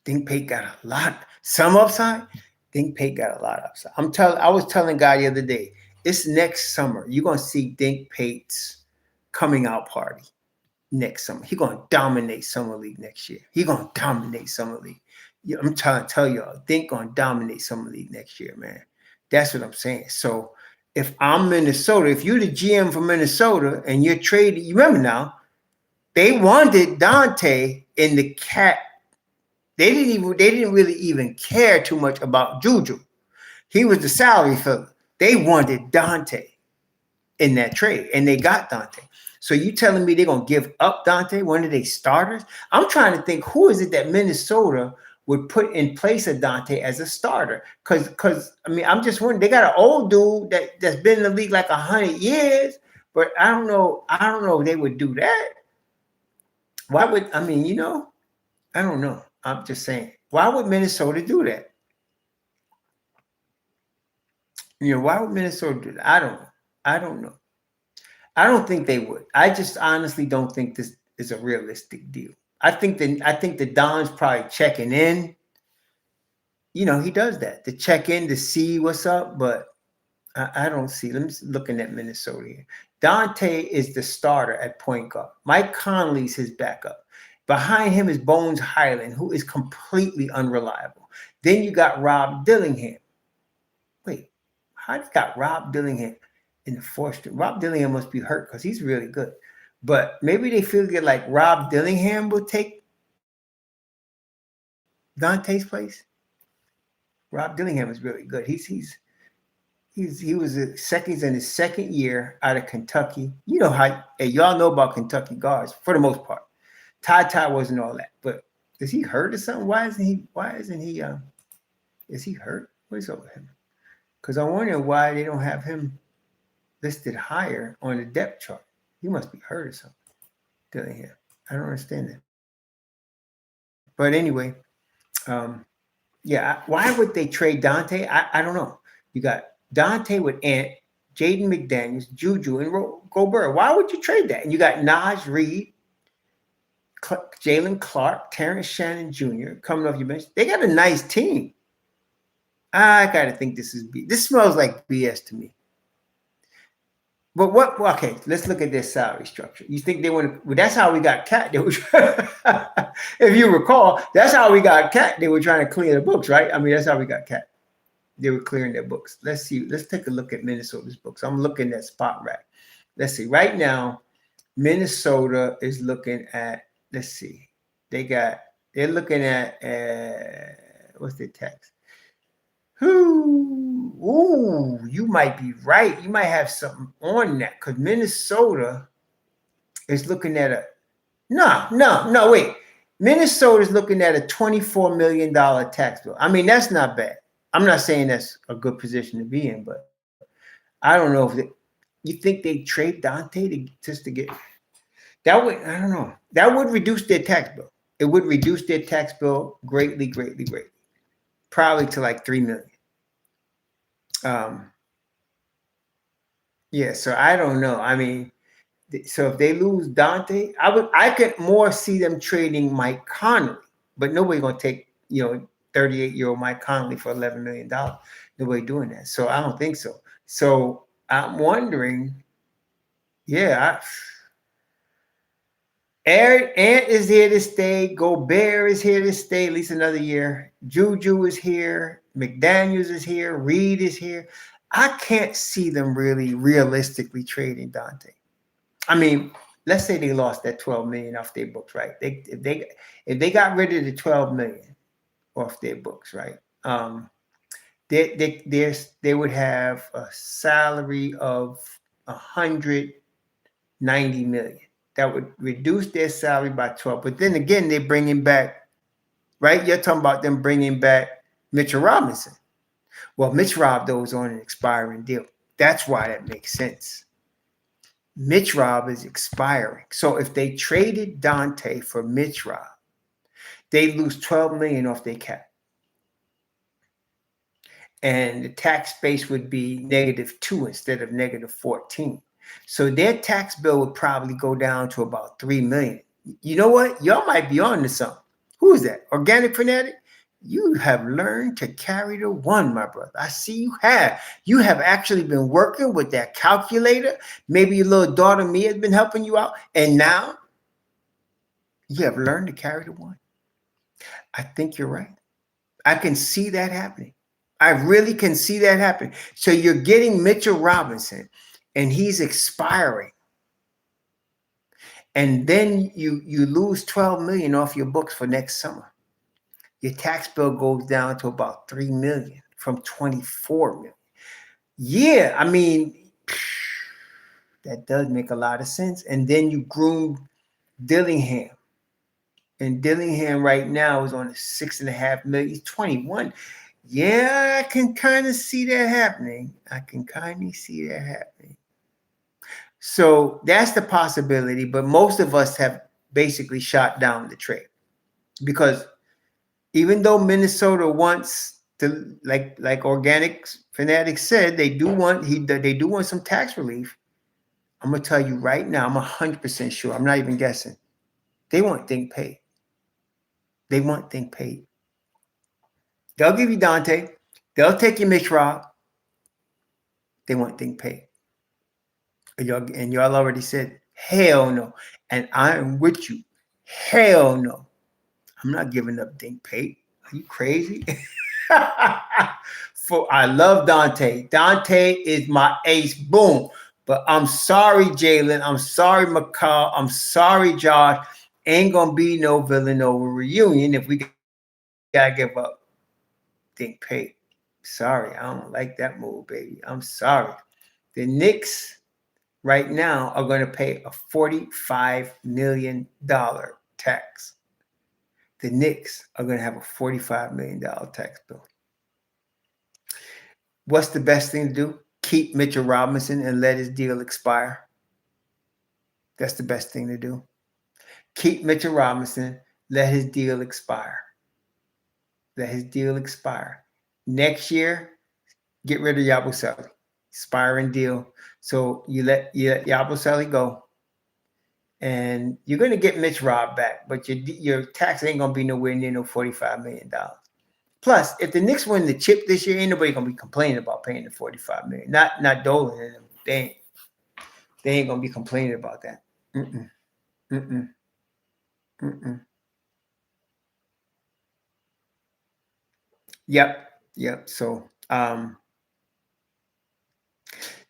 Dink Pate got a lot. Some upside. Dink Pate got a lot of upside. I was telling Guy the other day, it's next summer. You're gonna see Dink Pate's coming out party. next summer. He gonna dominate summer league next year. He gonna dominate summer league. Yeah, I'm trying to tell y'all, think gonna dominate summer league next year, man. That's what I'm saying. So if I'm Minnesota, if you're the GM for Minnesota and you're trading, you remember now, they wanted Donte in the cat. They didn't really even care too much about Juju. He was the salary filler. They wanted Donte in that trade, and they got Donte. So you telling me they're gonna give up Donte, one of their starters? I'm trying to think, who is it that Minnesota would put in place of Donte as a starter? Because I mean, I'm just wondering, they got an old dude that's been in the league like 100 years, but I don't know if they would do that. Why would, I mean, I don't know. I'm just saying, why would Minnesota do that? Why would Minnesota do that? I don't know. I don't think they would. I just honestly don't think this is a realistic deal. I think the Don's probably checking in. He does that to check in to see what's up, but I don't see. Let me looking at Minnesota here. Donte is the starter at point guard. Mike Conley's his backup. Behind him is Bones Highland, who is completely unreliable. Then you got Rob Dillingham. Wait, how you got Rob Dillingham in the fourth string? Rob Dillingham must be hurt because he's really good. But maybe they feel like Rob Dillingham will take Dante's place. Rob Dillingham is really good. He was he's in his second year out of Kentucky. You know how y'all know about Kentucky guards for the most part. Ty wasn't all that, but is he hurt or something? Why isn't he? Is he hurt? What is up with him? Because I'm wondering why they don't have him listed higher on the depth chart. He must be hurt or something. Dillingham. I don't understand that. But anyway, why would they trade Donte? I don't know. You got Donte with Ant, Jaden McDaniels, Juju, and Gobert. Why would you trade that? And you got Naj Reid, Jalen Clark, Terrence Shannon Jr. coming off your bench. They got a nice team. I got to think this smells like BS to me. But okay, let's look at their salary structure. You think they want to, well, that's how we got Cat. If you recall, that's how we got Cat. They were trying to clear the books, right? I mean, that's how we got Cat. They were clearing their books. Let's see. Let's take a look at Minnesota's books. I'm looking at Spot Rack. Let's see. Right now, Minnesota is looking at, let's see. They're looking at, what's their tax? Ooh, you might be right. You might have something on that because Minnesota is looking at wait. Minnesota's looking at a $24 million tax bill. I mean, that's not bad. I'm not saying that's a good position to be in, but I don't know if you think they trade Donte just to get that would, I don't know. That would reduce their tax bill. It would reduce their tax bill greatly. Probably to like $3 million. So I don't know. I mean, so if they lose Donte, I could more see them trading Mike Conley, but nobody's gonna take 38-year-old Mike Conley for $11 million. Nobody doing that. So I don't think so. So I'm wondering, Ant is here to stay. Gobert is here to stay at least another year. Juju is here. McDaniels is here. Reed is here. I can't see them really realistically trading Donte. I mean, let's say they lost that $12 million off their books, right? If they got rid of the $12 million off their books, right? They would have a salary of $190 million. That would reduce their salary by 12. But then again, they're bringing back, right? You're talking about them bringing back Mitchell Robinson. Well, Mitch Rob, though, is on an expiring deal. That's why that makes sense. Mitch Rob is expiring. So if they traded Donte for Mitch Rob, they lose $12 million off their cap. And the tax base would be -2 instead of -14. So their tax bill would probably go down to about $3 million. You know what? Y'all might be on to something. Who is that? Organic Fanatic? You have learned to carry the one, my brother. I see you have. You have actually been working with that calculator. Maybe your little daughter Mia has been helping you out. And now You have learned to carry the one. I think you're right. I can see that happening. I really can see that happening. So you're getting Mitchell Robinson, and he's expiring, and then you lose 12 million off your books for next summer. Your tax bill goes down to about 3 million from 24 million. Yeah, I mean, that does make a lot of sense. And then you groomed Dillingham. And Dillingham right now is on a 6.5 million. He's 21. Yeah, I can kind of see that happening. So that's the possibility. But most of us have basically shot down the trade because even though Minnesota wants to, like Organic Fanatics said, they do want some tax relief. I'm gonna tell you right now, I'm 100% sure. I'm not even guessing. They want Think paid. They want Think paid. They'll give you Donte. They'll take you Mitch Rob. They want Think paid. And y'all already said, hell no. And I am with you. Hell no. I'm not giving up Think paid. Are you crazy? I love Donte. Donte is my ace. Boom. But I'm sorry, Jalen. I'm sorry, McCall. I'm sorry, Josh. Ain't gonna be no Villanova reunion if we gotta give up Think paid. Sorry, I don't like that move, baby. I'm sorry. The Knicks right now are going to pay a $45 million tax. The Knicks are going to have a $45 million tax bill. What's the best thing to do? Keep Mitchell Robinson and let his deal expire. That's the best thing to do. Keep Mitchell Robinson, let his deal expire. Let his deal expire. Next year, get rid of Yabusele. Expiring deal. So you let Yabusele go. And you're going to get Mitch Rob back, but your tax ain't going to be nowhere near no $45 million. Plus, if the Knicks win the chip this year, ain't nobody going to be complaining about paying the $45 million. Not Dolan and them. They ain't going to be complaining about that. Yep. So,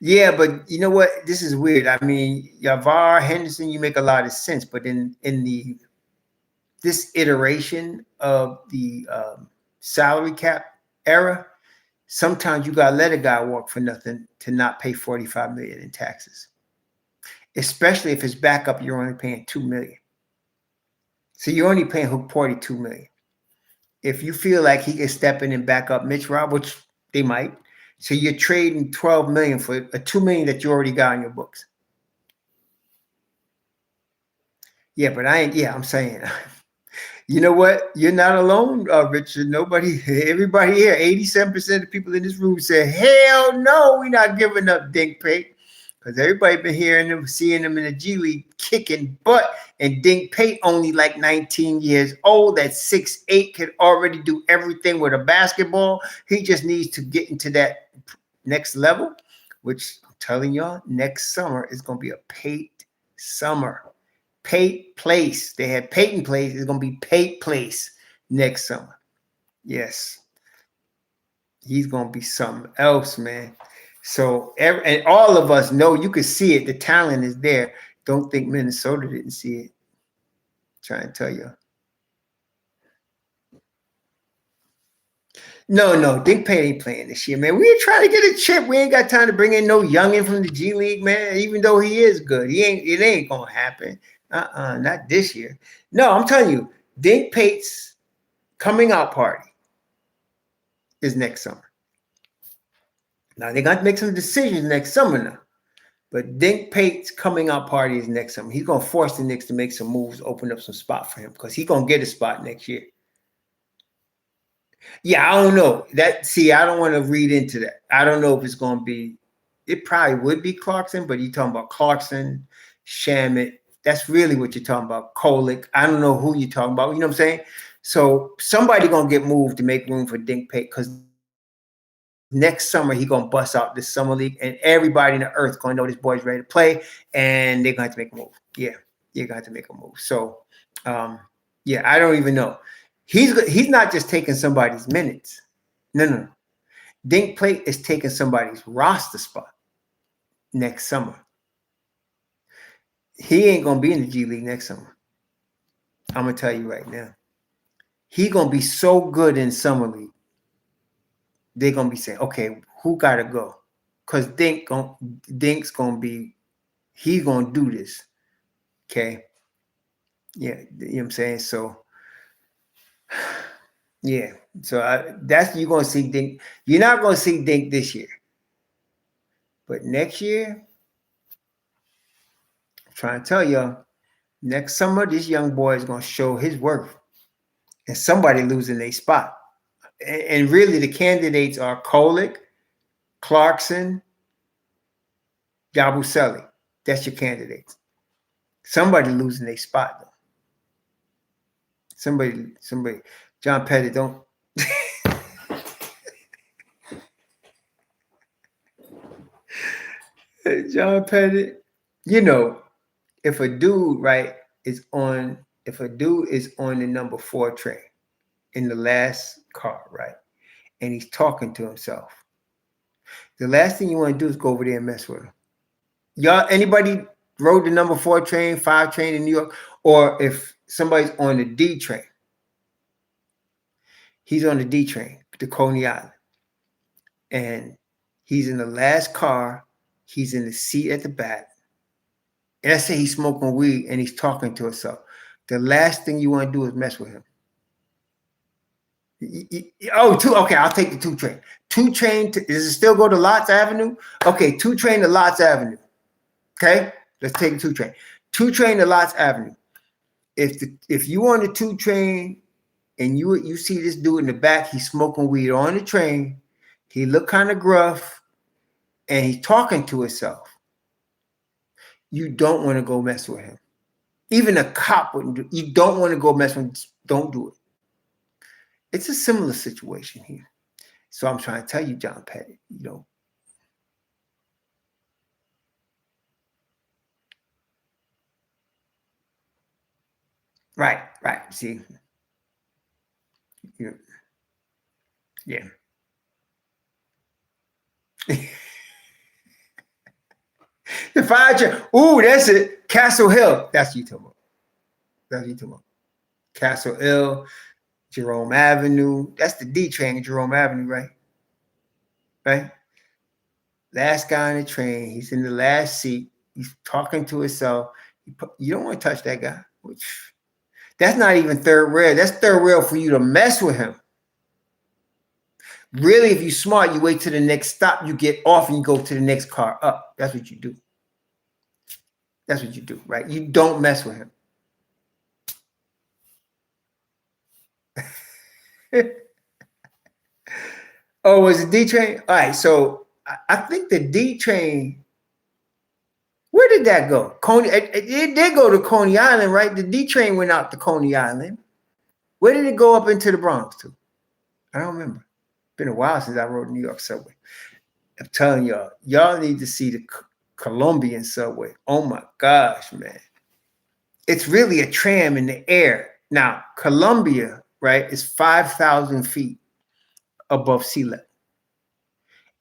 yeah, but you know what? This is weird. I mean, Yavar, Henderson, you make a lot of sense, but in this iteration of the salary cap era, sometimes you gotta let a guy walk for nothing to not pay $45 million in taxes, especially if his backup you're only paying $2 million. So you're only paying Hook Porty $2 million. If you feel like he can step in and back up Mitch Rob, which they might. So you're trading $12 million for a $2 million that you already got on your books. Yeah, but I'm saying, you know what? You're not alone, Richard. Everybody here, 87% of people in this room say, hell no, we're not giving up Dink Pate. Because everybody been hearing them, seeing them in the G League kicking butt. And Dink Pate only like 19 years old. That 6'8" can already do everything with a basketball. He just needs to get into that next level, which I'm telling y'all, next summer is going to be a Pate summer. Pate Place. They had Peyton Place. It's going to be Pate Place next summer. Yes. He's going to be something else, man. So, and all of us know, you can see it. The talent is there. Don't think Minnesota didn't see it. I'm trying to tell you. No. Dink Pate ain't playing this year, man. We ain't trying to get a chip. We ain't got time to bring in no youngin from the G League, man. Even though he is good, it ain't gonna happen. Not this year. No, I'm telling you, Dink Pate's coming out party is next summer. Now they got to make some decisions next summer now. But Dink Pate's coming out party is next summer. He's gonna force the Knicks to make some moves, open up some spot for him because he's gonna get a spot next year. Yeah, I don't know. I don't want to read into that. I don't know if it's going to be, it probably would be Clarkson, but you're talking about Clarkson, Shamet. That's really what you're talking about. Kolick. I don't know who you're talking about. You know what I'm saying? So somebody going to get moved to make room for Dink Pate because next summer he going to bust out this summer league and everybody in the earth going to know this boy's ready to play and they're going to have to make a move. Yeah, you're going to have to make a move. So Yeah, I don't even know. He's not just taking somebody's minutes. No. Dink Plate is taking somebody's roster spot next summer. He ain't gonna be in the G League next summer. I'm gonna tell you right now. He gonna be so good in summer league. They're gonna be saying, okay, who gotta go? Because Dink's gonna be, he's gonna do this. Okay. Yeah, you know what I'm saying? So yeah. So that's, you're gonna see Dink. You're not gonna see Dink this year. But next year, I'm trying to tell y'all, next summer, this young boy is gonna show his worth. And somebody losing their spot. And really the candidates are Kolick, Clarkson, Yabusele. That's your candidates. Somebody losing their spot though. Somebody, John Pettit, don't. John Pettit, you know, if a dude, right, is on the number 4 train in the last car, right, and he's talking to himself, the last thing you want to do is go over there and mess with him. Y'all, anybody rode the number 4 train, 5 train in New York? Or if somebody's on the D train, he's on the D train to Coney Island, and he's in the last car, he's in the seat at the back, and let's say he's smoking weed and he's talking to himself. The last thing you want to do is mess with him. Okay, I'll take the 2 train. 2 train, does it still go to Lots Avenue? Okay, 2 train to Lots Avenue. Okay, let's take the 2 train. 2 train to Lots Avenue. If you on the 2 train and you see this dude in the back, he's smoking weed on the train, he look kind of gruff, and he's talking to himself, you don't want to go mess with him. Even a cop wouldn't do. You don't want to go mess with him. Don't do it. It's a similar situation here. So I'm trying to tell you, John Pettit, you know. Right. See, yeah. The 5 train. Ooh, that's it. Castle Hill. That's what you talking about. Castle Hill, Jerome Avenue. That's the D train, Jerome Avenue, right? Right. Last guy on the train. He's in the last seat. He's talking to himself. You don't want to touch that guy. That's not even third rail. That's third rail for you to mess with him. Really, if you're smart, you wait to the next stop, you get off and you go to the next car up. That's what you do. Right? You don't mess with him. Oh, was it D train? All right, so I think the D train, where did that go? Coney, it did go to Coney Island, right? The D train went out to Coney Island. Where did it go up into the Bronx to? I don't remember. It's been a while since I rode the New York subway. I'm telling y'all need to see the Colombian subway. Oh my gosh, man. It's really a tram in the air. Now, Colombia, right, is 5,000 feet above sea level.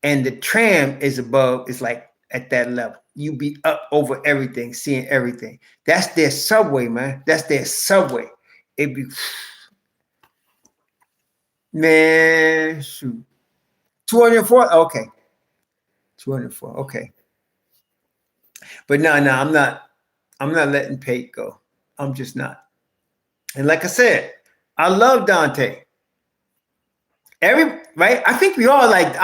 And the tram is above, it's like at that level. You be up over everything, seeing everything. That's their subway, man. That's their subway. It be, man, shoot. 204? Okay. 204. Okay. But no, I'm not letting Pate go. I'm just not. And like I said, I love Donte. Right? I think we all like,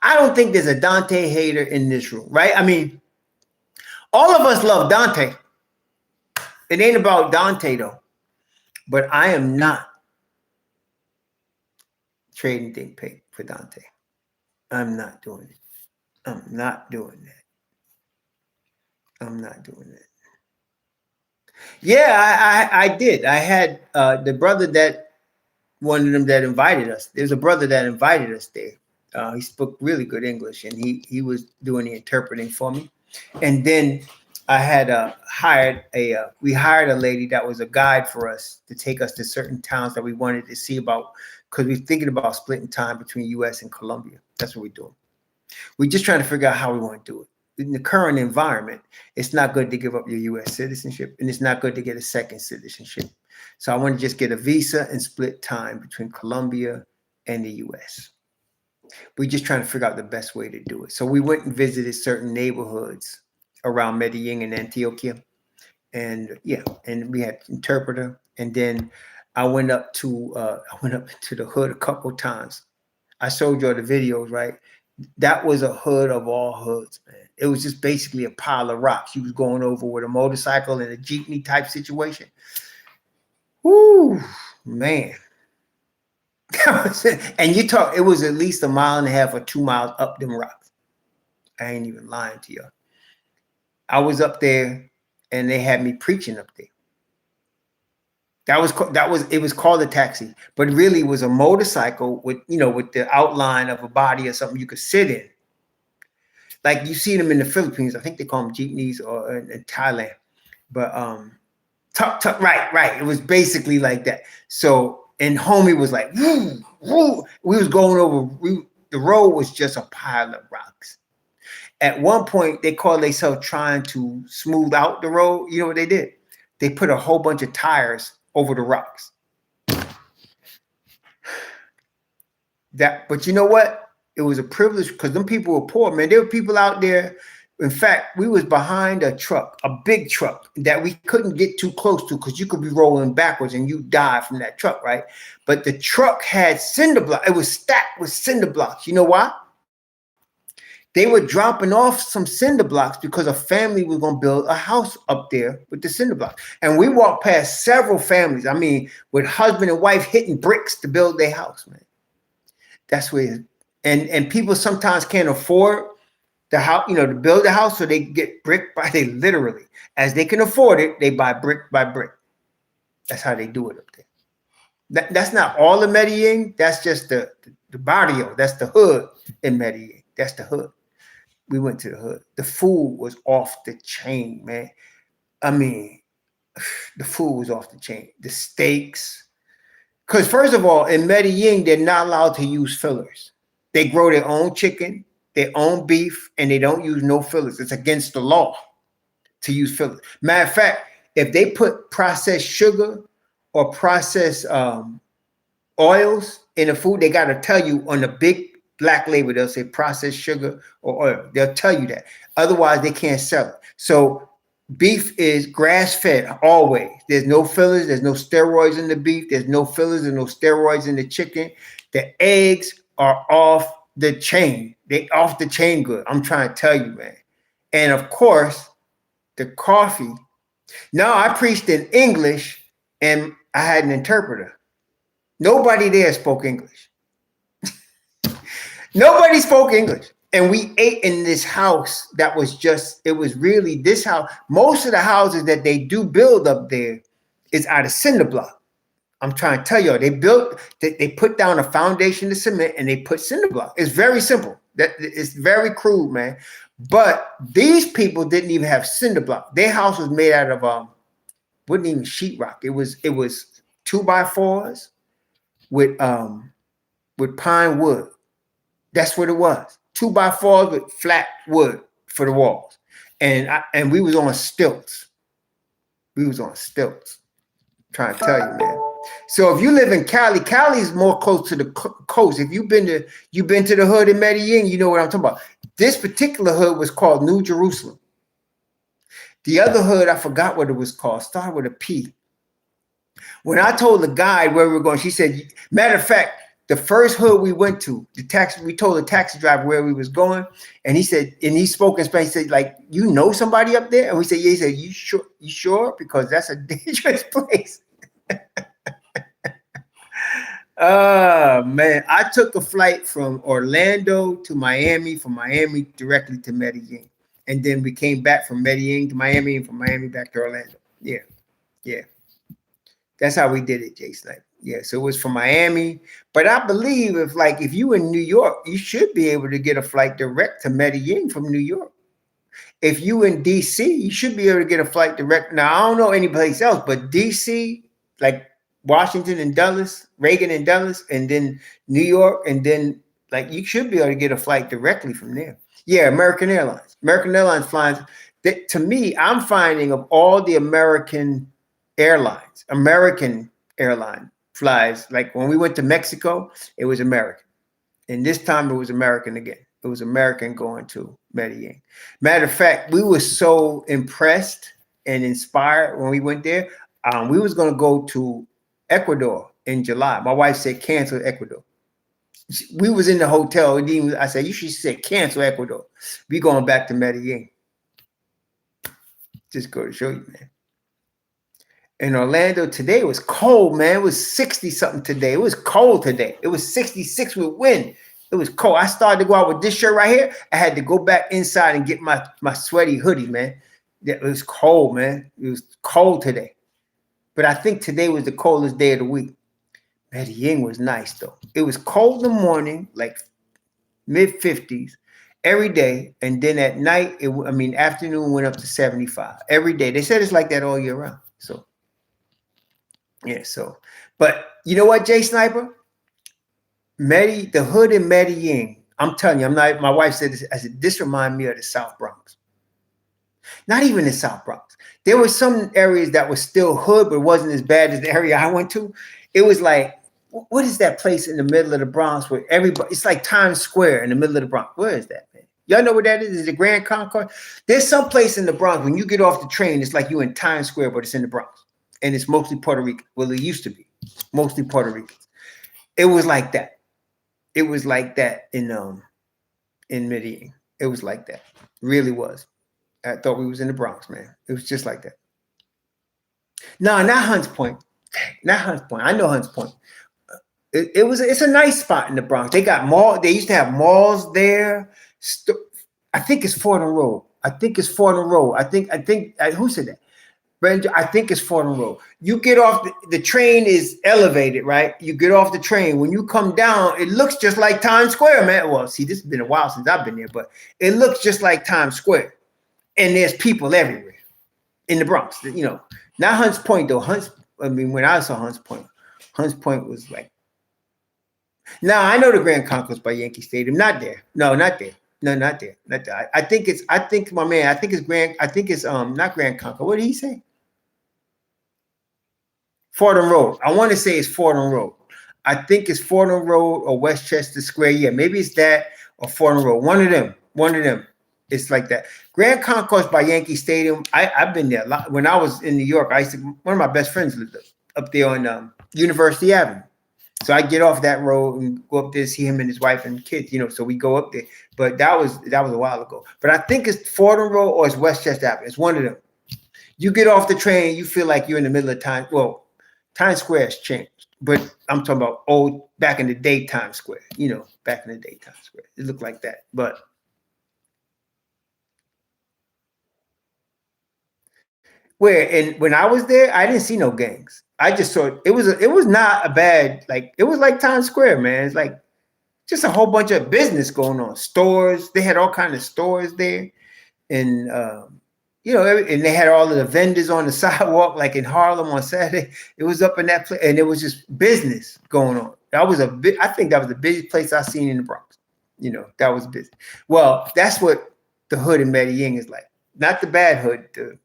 I don't think there's a Donte hater in this room, right? I mean, all of us love Donte. It ain't about Donte though. But I am not trading Dink Pate for Donte. I'm not doing it. I'm not doing that. Yeah, I did. I had the brother that, one of them that invited us. There's a brother that invited us there. He spoke really good English, and he was doing the interpreting for me. And then I had we hired a lady that was a guide for us to take us to certain towns that we wanted to see about, because we're thinking about splitting time between U.S. and Colombia. That's what we're doing. We're just trying to figure out how we want to do it. In the current environment, it's not good to give up your U.S. citizenship, and it's not good to get a second citizenship. So I want to just get a visa and split time between Colombia and the U.S. We're just trying to figure out the best way to do it. So we went and visited certain neighborhoods around Medellin and Antioquia. And yeah, and we had interpreter. And then I went up to the hood a couple of times. I showed you the videos, right? That was a hood of all hoods, man. It was just basically a pile of rocks. You was going over with a motorcycle in a jeepney type situation. Woo, man. And you talk, it was at least 1.5 miles or 2 miles up them rocks. I ain't even lying to you. I was up there and they had me preaching up there. It was called a taxi, but really it was a motorcycle with, with the outline of a body or something you could sit in. Like you see them in the Philippines. I think they call them jeepneys, or in Thailand. But right. It was basically like that. So, and homie was like, woo, woo. We was going over, the road was just a pile of rocks. At one point, they called themselves trying to smooth out the road. You know what they did? They put a whole bunch of tires over the rocks. But you know what? It was a privilege, because them people were poor, man. There were people out there. In fact, we was behind a truck, a big truck that we couldn't get too close to, because you could be rolling backwards and you die from that truck, right? But the truck had cinder blocks. It was stacked with cinder blocks. You know why? They were dropping off some cinder blocks because a family was going to build a house up there with the cinder blocks. And we walked past several families, I mean, with husband and wife hitting bricks to build their house, man. That's where it is. And people sometimes can't afford the house, to build a house, so they get brick by, they literally, as they can afford it, they buy brick by brick. That's how they do it up there. That's not all of Medellin. That's just the barrio. That's the hood in Medellin. That's the hood. We went to the hood. The food was off the chain, man. I mean, the food was off the chain. The steaks. Because first of all, in Medellin, they're not allowed to use fillers. They grow their own chicken, their own beef, and they don't use no fillers. It's against the law to use fillers. Matter of fact, if they put processed sugar or processed oils in the food, they got to tell you on the big black label, they'll say processed sugar or oil. They'll tell you that. Otherwise, they can't sell it. So beef is grass-fed always. There's no fillers. There's no steroids in the beef. There's no fillers and no steroids in the chicken. The eggs are off the chain. They off the chain good. I'm trying to tell you, man. And of course, the coffee. Now, I preached in English and I had an interpreter. Nobody there spoke English. Nobody spoke English. And we ate in this house that was just, it was really this house. Most of the houses that they do build up there is out of cinder block. I'm trying to tell you, they put down a foundation of cement and they put cinder block. It's very simple. It's very crude, man. But these people didn't even have cinder block. Their house was made out of wasn't even sheetrock. It was 2x4s with pine wood. That's what it was. 2x4s with flat wood for the walls. And we was on stilts. We was on stilts. Trying to tell you, man. So if you live in Cali, Cali is more close to the coast. If you've been to the hood in Medellin, you know what I'm talking about. This particular hood was called New Jerusalem. The other hood, I forgot what it was called. Started with a P. When I told the guide where we were going, she said, matter of fact, the first hood we went to, we told the taxi driver where we was going, and he said, and he spoke in Spanish, he said, like, you know somebody up there? And we said, yeah. He said, you sure? Because that's a dangerous place. Oh, man. I took a flight from Orlando to Miami, from Miami directly to Medellin. And then we came back from Medellin to Miami, and from Miami back to Orlando. Yeah. Yeah. That's how we did it, Jay Snipe. Yeah, so it was from Miami. But I believe if you in New York, you should be able to get a flight direct to Medellin from New York. If you in DC, you should be able to get a flight direct. Now I don't know any place else, but DC, like Washington and Dulles, Reagan and Dulles, and then New York, and then like you should be able to get a flight directly from there. Yeah, American Airlines. American Airlines flies. That, to me, I'm finding of all the American airlines, American airline flies. Like when we went to Mexico, it was American. And this time it was American again. It was American going to Medellin. Matter of fact, we were so impressed and inspired when we went there. We was going to go to Ecuador in July. My wife said, cancel Ecuador. We was in the hotel. I said, you should say cancel Ecuador. We going back to Medellin. Just go to show you, man. In Orlando today, it was cold, man. It was 60 something today. It was cold today. It was 66 with wind. It was cold. I started to go out with this shirt right here. I had to go back inside and get my sweaty hoodie, man. It was cold, man. It was cold today. But I think today was the coldest day of the week. Medellin was nice, though. It was cold in the morning, like mid-50s, every day. And then at night, afternoon went up to 75 every day. They said it's like that all year round. So, yeah, so. But you know what, Jay Sniper? The hood in Medellin, I'm telling you, my wife said this, I said, this reminds me of the South Bronx. Not even the South Bronx. There were some areas that were still hood, but it wasn't as bad as the area I went to. It was like, what is that place in the middle of the Bronx where everybody, it's like Times Square in the middle of the Bronx. Where is that, man? Y'all know where that is? Is it Grand Concourse? There's some place in the Bronx, when you get off the train, it's like you in Times Square, but it's in the Bronx. And it's mostly Puerto Rican. Well, it used to be mostly Puerto Ricans. It was like that. It was like that in Medellin. It was like that. It really was. I thought we was in the Bronx, man. It was just like that. No, not Hunts Point. Not Hunts Point. I know Hunts Point. It's a nice spot in the Bronx. They got mall. They used to have malls there. I think it's Fordham Road. I think who said that? I think it's Fordham Road. You get off, the train is elevated, right? You get off the train. When you come down, it looks just like Times Square, man. Well, see, this has been a while since I've been there, but it looks just like Times Square. And there's people everywhere in the Bronx. You know, not Hunts Point, though. When I saw Hunts Point was like, now I know the Grand Concourse by Yankee Stadium. Not there. No, not there. No, not there. Not there. I think it's not Grand Concourse. What did he say? Fordham Road. I want to say it's Fordham Road. I think it's Fordham Road or Westchester Square. Yeah, maybe it's that or Fordham Road. One of them. It's like that. Grand Concourse by Yankee Stadium. I've been there a lot. When I was in New York, one of my best friends lived up there on University Avenue. So I get off that road and go up there, see him and his wife and kids, so we go up there. But that was a while ago. But I think it's Fordham Road or it's Westchester Avenue. It's one of them. You get off the train, you feel like you're in the middle of time. Well, Times Square has changed, but I'm talking about back in the day Times Square. Back in the day Times Square. It looked like that. But when I was there, I didn't see no gangs. I just saw it was not a bad, like, it was like Times Square, man. It's like just a whole bunch of business going on. Stores, they had all kinds of stores there. And and they had all of the vendors on the sidewalk, like in Harlem on Saturday. It was up in that place, and it was just business going on. I think that was the biggest place I've seen in the Bronx. That was business. Well, that's what the hood in Medellin is like. Not the bad hood, the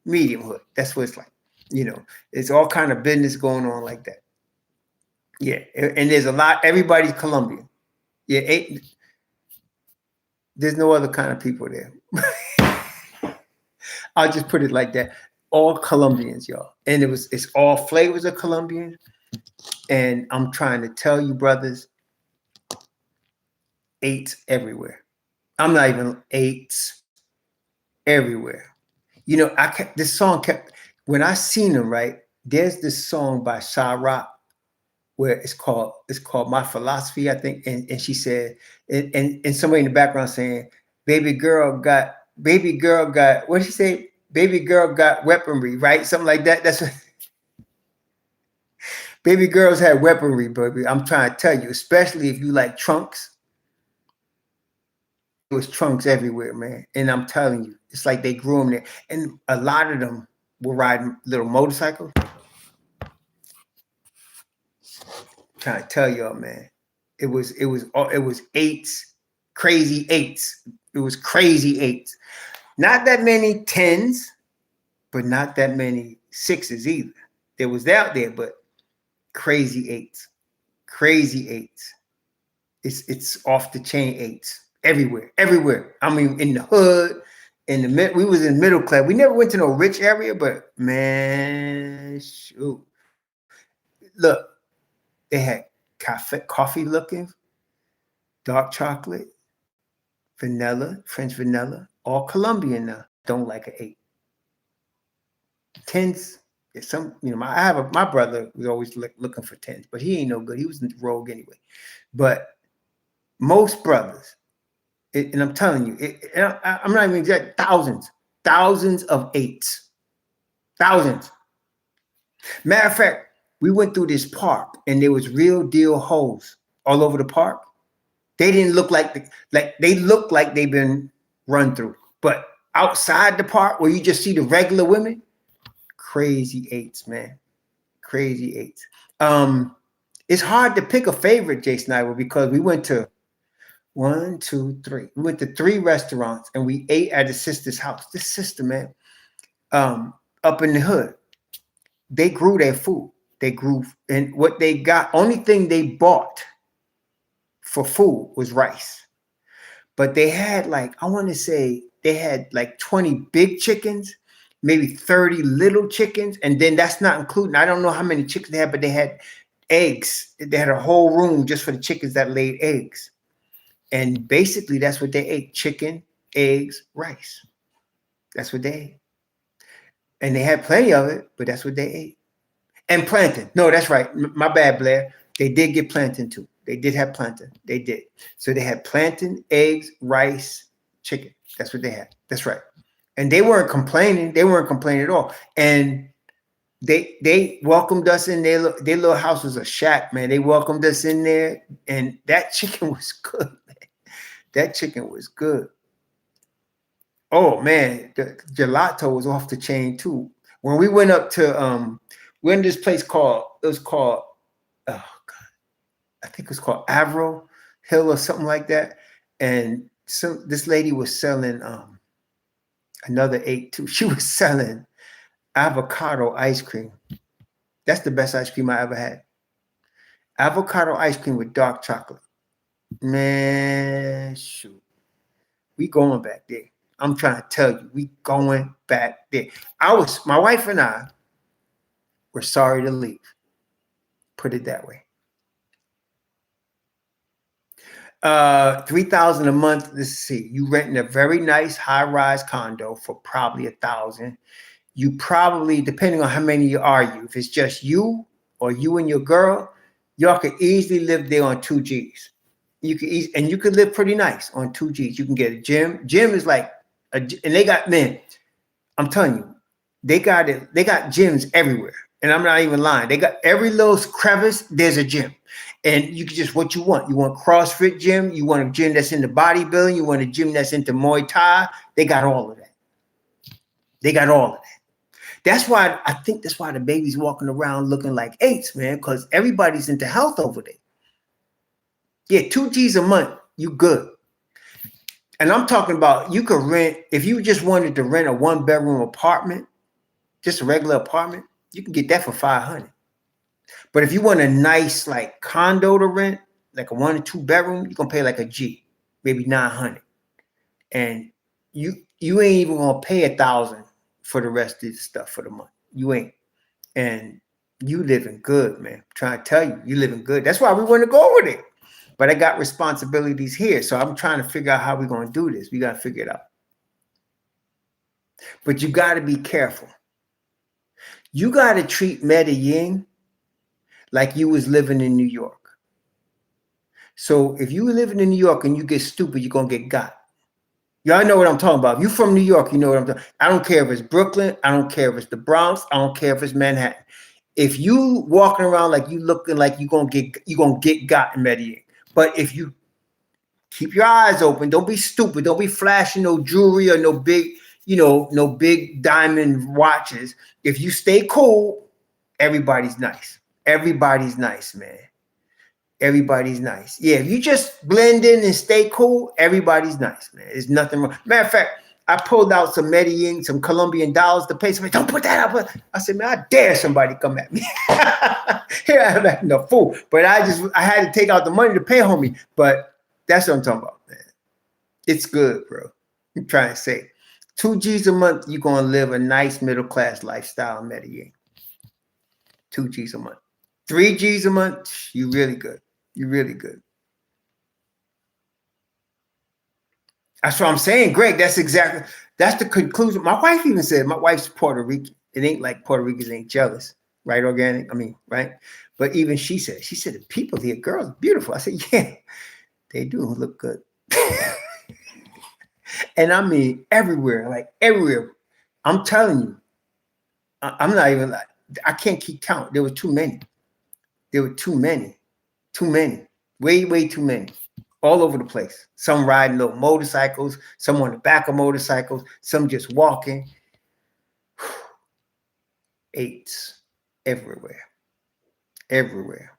medium hood. That's what it's like. It's all kind of business going on like that. Yeah, and there's a lot. Everybody's Colombian. Yeah, there's no other kind of people there. I'll just put it like that. All Colombians, y'all. And it's all flavors of Colombian. And I'm trying to tell you, brothers, eights everywhere. I'm not even eights everywhere. This song kept, when I seen them, right, there's this song by Sha Rock where it's called My Philosophy, I think. And she said, and somebody in the background saying, baby girl got, what did she say? Baby girl got weaponry, right? Something like that. That's what baby girls had weaponry, baby. I'm trying to tell you, especially if you like trunks. was trunks everywhere, man. And I'm telling you, it's like they grew them there. And a lot of them were riding little motorcycles. I'm trying to tell y'all, man. It was eights, crazy eights. It was crazy eights. Not that many tens, but not that many sixes either. There was out there, but crazy eights. Crazy eights. It's off the chain eights. Everywhere. I mean, in the hood, in the mid, we was in middle class. We never went to no rich area, but man, shoot. Look, they had coffee looking, dark chocolate, vanilla, French vanilla, all Colombian now. Don't like an 8. 10s, some, my brother was always looking for 10s, but he ain't no good. He was rogue anyway. But most brothers, and I'm telling you, I'm not even exact, thousands of 8s. Thousands. Matter of fact, we went through this park and there was real deal hoes all over the park. They didn't look like they looked like they've been run through. But outside the park where you just see the regular women, crazy 8s, man. Crazy 8s. It's hard to pick a favorite, Jay Sniper, because we went to 1, 2, 3. We went to 3 restaurants and we ate at a sister's house. This sister, man, up in the hood, they grew their food. They grew, and what they got, only thing they bought for food was rice. But they had I want to say they had 20 big chickens, maybe 30 little chickens. And then that's not including, I don't know how many chickens they had, but they had eggs. They had a whole room just for the chickens that laid eggs. And basically that's what they ate: chicken, eggs, rice. That's what they ate. And they had plenty of it, but that's what they ate. And plantain. No, that's right. My bad, Blair. They did get plantain too. They did have plantain. They did. So they had plantain, eggs, rice, chicken. That's what they had. That's right. And they weren't complaining. They weren't complaining at all. And they welcomed us in their little house was a shack, man. They welcomed us in there, and that chicken was good, man. That chicken was good. Oh man, the gelato was off the chain too. When we went up to we're in this place oh God, I think it was called Avro Hill or something like that. And this lady was selling another 8 too. She was selling avocado ice cream. That's the best ice cream I ever had. Avocado ice cream with dark chocolate. Man, shoot. We going back there. I'm trying to tell you, we going back there. My wife and I were sorry to leave. Put it that way. $3,000 a month. Let's see. You renting a very nice high-rise condo for probably $1,000. You probably, depending on how many you are, if it's just you or you and your girl, y'all could easily live there on 2 G's. You could live pretty nice on 2 G's. You can get a gym. Gym is and they got, man, I'm telling you, they got gyms everywhere. And I'm not even lying. They got every little crevice, there's a gym. And you can just what you want. You want CrossFit gym. You want a gym that's into bodybuilding. You want a gym that's into Muay Thai. They got all of that. They got all of that. I think that's why the baby's walking around looking like 8s, man, because everybody's into health over there. Yeah, 2 G's a month, you good. And I'm talking about you could rent, if you just wanted to rent a 1-bedroom apartment, just a regular apartment, you can get that for $500. But if you want a nice condo to rent, like a 1 or 2 bedroom, you're gonna pay a G, maybe $900. And you ain't even gonna pay $1,000 for the rest of the stuff for the month. You ain't. And you living good, man. I'm trying to tell you, you living good. That's why we want to go over there. But I got responsibilities here. So I'm trying to figure out how we're going to do this. We got to figure it out. But you got to be careful. You got to treat Medellin like you was living in New York. So if you were living in New York and you get stupid, you're going to get got. Y'all know what I'm talking about. If you're from New York, you know what I'm talking about. I don't care if it's Brooklyn. I don't care if it's the Bronx. I don't care if it's Manhattan. If you walking around like you looking like you're gonna get got in Medellin. But if you Keep your eyes open. Don't be stupid. Don't be flashing no jewelry or no big, no big diamond watches. If you stay cool, everybody's nice. Everybody's nice, man. Everybody's nice. Yeah, if you just blend in and stay cool, everybody's nice, man. There's nothing wrong. Matter of fact, I pulled out some Medellin, some Colombian dollars to pay somebody. Don't put that up. I said, man, I dare somebody come at me. Here I am acting a fool. But I had to take out the money to pay homie. But that's what I'm talking about, man. It's good, bro. I'm trying to say. 2 G's a month, you're going to live a nice middle-class lifestyle in Medellin. 2 G's a month. 3 G's a month, you really good. You're really good. That's what I'm saying, Greg. That's the conclusion. My wife even said, my wife's Puerto Rican. It ain't like Puerto Ricans ain't jealous, right? Organic. I mean, right? But even she said, the people here, girls, beautiful. I said, yeah, they do look good. And I mean, everywhere, like everywhere. I'm telling you, I'm not even like, I can't keep count. There were too many. Way, way too many. All over the place. Some riding little motorcycles, some on the back of motorcycles, some just walking. Eights everywhere. Everywhere.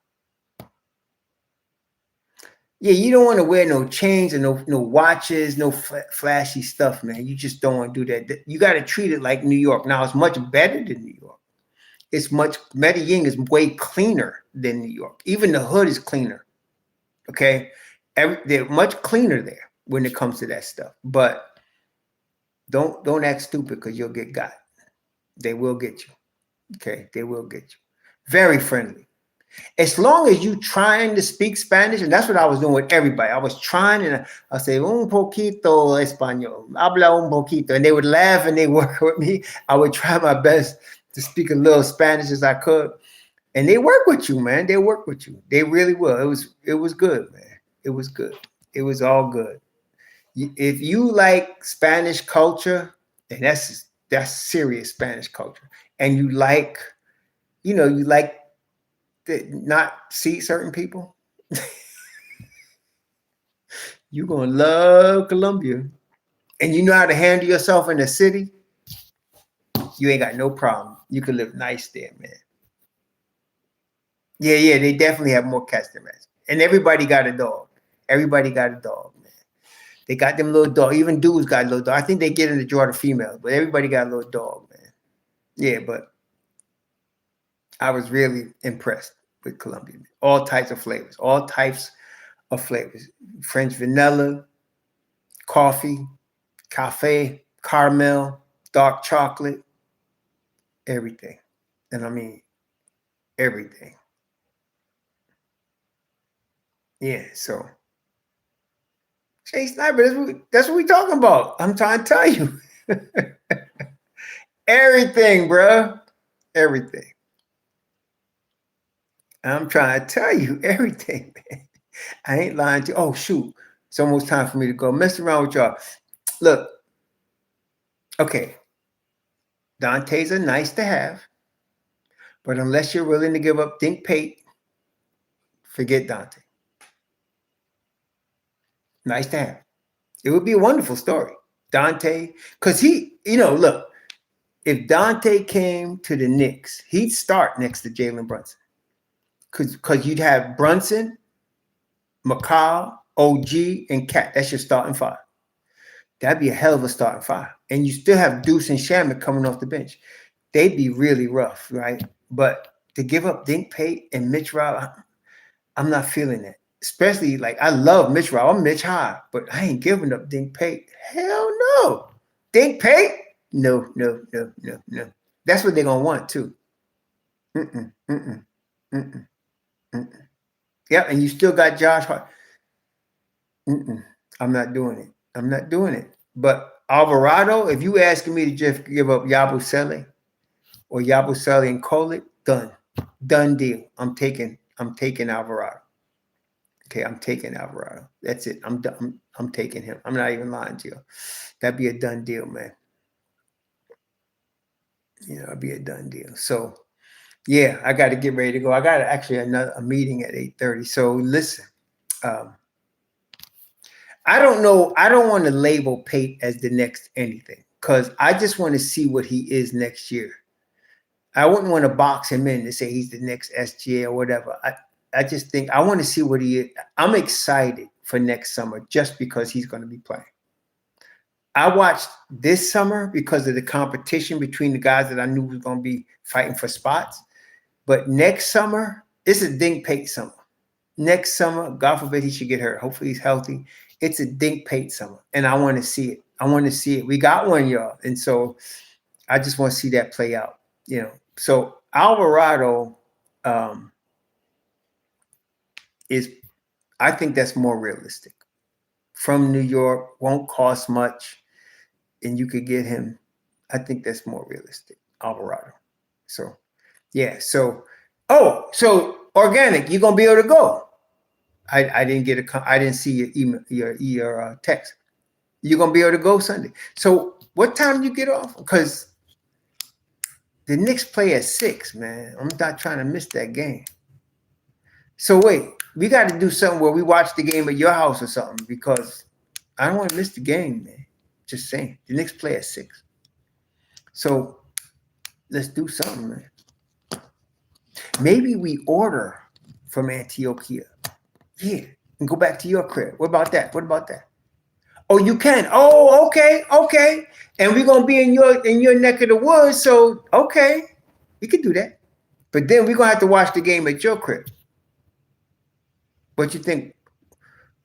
Yeah, you don't want to wear no chains and no watches, no flashy stuff, man. You just don't want to do that. You got to treat it like New York. Now, it's much better than New York. Medellin is way cleaner than New York. Even the hood is cleaner. Okay? They're much cleaner there when it comes to that stuff. But don't act stupid because you'll get got. They will get you. Okay? They will get you. Very friendly. As long as you trying to speak Spanish, and that's what I was doing with everybody. I was trying, and I say un poquito español, habla un poquito, and they would laugh and they work with me. I would try my best to speak a little Spanish as I could, and they work with you, man. They work with you. They really will. It was good, man. It was good. It was all good. If you like Spanish culture, and that's serious Spanish culture, and you like, you like to not see certain people, you're gonna love Colombia. And you know how to handle yourself in the city, you ain't got no problem. You can live nice there, man. Yeah, they definitely have more cats than rats. And everybody got a dog. Everybody got a dog, man. They got them little dog. Even dudes got a little dog. I think they get in the draw to females, but everybody got a little dog, man. Yeah, but I was really impressed with Colombia. All types of flavors. French vanilla, coffee, cafe, caramel, dark chocolate, everything. And I mean, everything. Yeah, so Chase Sniper, that's what we talking about. I'm trying to tell you. Everything, bro. Everything. I'm trying to tell you everything, man. I ain't lying to you. Oh, shoot. It's almost time for me to go. Mess around with y'all. Look. Okay. Dante's are nice to have. But unless you're willing to give up Think Pate, forget Donte. Nice to have. It would be a wonderful story. Donte, because look, if Donte came to the Knicks, he'd start next to Jalen Brunson. Because you'd have Brunson, McCall, OG, and Cat. That's your starting five. That'd be a hell of a starting five. And you still have Deuce and Shaman coming off the bench. They'd be really rough, right? But to give up Dink Pate and Mitch Rob, I'm not feeling that. Especially, like, I love Mitch Rob. I'm Mitch High, but I ain't giving up Dink Pate. Hell no. Dink Pate? No. That's what they're going to want, too. Yeah, and you still got Josh Hart. I'm not doing it. But Alvarado, if you asking me to just give up Yabusele or Yabusele and Kolek, done deal. I'm taking Alvarado. Okay, I'm taking Alvarado. That's it. I'm done. I'm taking him. I'm not even lying to you. That'd be a done deal, man. It'd be a done deal. So, yeah, I got to get ready to go. I got actually a meeting at 8:30. So listen, I don't know. I don't want to label Pate as the next anything because I just want to see what he is next year. I wouldn't want to box him in to say he's the next SGA or whatever. I just think I want to see what he is. I'm excited for next summer just because he's going to be playing. I watched this summer because of the competition between the guys that I knew was going to be fighting for spots. But next summer, it's a Dink Pate summer. Next summer, God forbid he should get hurt. Hopefully he's healthy. It's a Dink Pate summer, and I want to see it. I want to see it. We got one, y'all, and so I just want to see that play out. You know, so Alvarado is, I think that's more realistic. From New York, won't cost much, and you could get him. I think that's more realistic, Alvarado. So, yeah. So, so organic, you're gonna be able to go. I didn't get I didn't see your email, your text. You're gonna be able to go Sunday. So, what time do you get off? Because the Knicks play at 6, man. I'm not trying to miss that game. So wait, we got to do something where we watch the game at your house or something because I don't want to miss the game, man. Just saying. The Knicks play at 6. So let's do something, man. Maybe we order from Antioquia. Yeah. And go back to your crib. What about that? What about that? Oh, you can. Oh, okay, okay. And we're gonna be in your neck of the woods. So okay, we can do that. But then we're gonna have to watch the game at your crib. What you think?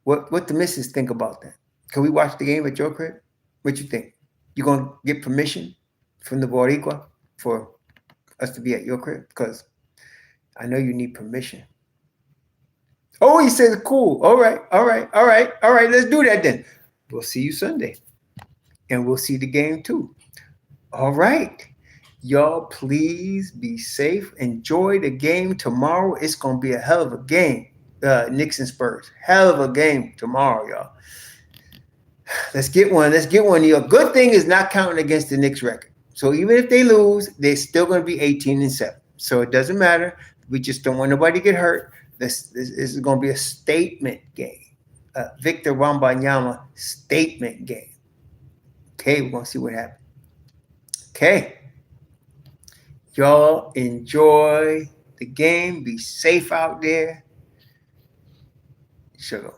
What the missus think about that? Can we watch the game at your crib? What you think? You gonna get permission from the Boricua for us to be at your crib? Because I know you need permission. Oh, he says cool. All right, all right, all right, all right. Let's do that then. We'll see you Sunday. And we'll see the game too. All right. Y'all, please be safe. Enjoy the game tomorrow. It's going to be a hell of a game. Knicks and Spurs. Hell of a game tomorrow, y'all. Let's get one. Let's get one. The good thing is not counting against the Knicks record. So even if they lose, they're still going to be 18-7. So it doesn't matter. We just don't want nobody to get hurt. This is going to be a statement game. Victor Wembanyama statement game. Okay, we're going to see what happens. Okay. Y'all enjoy the game. Be safe out there. Sugar.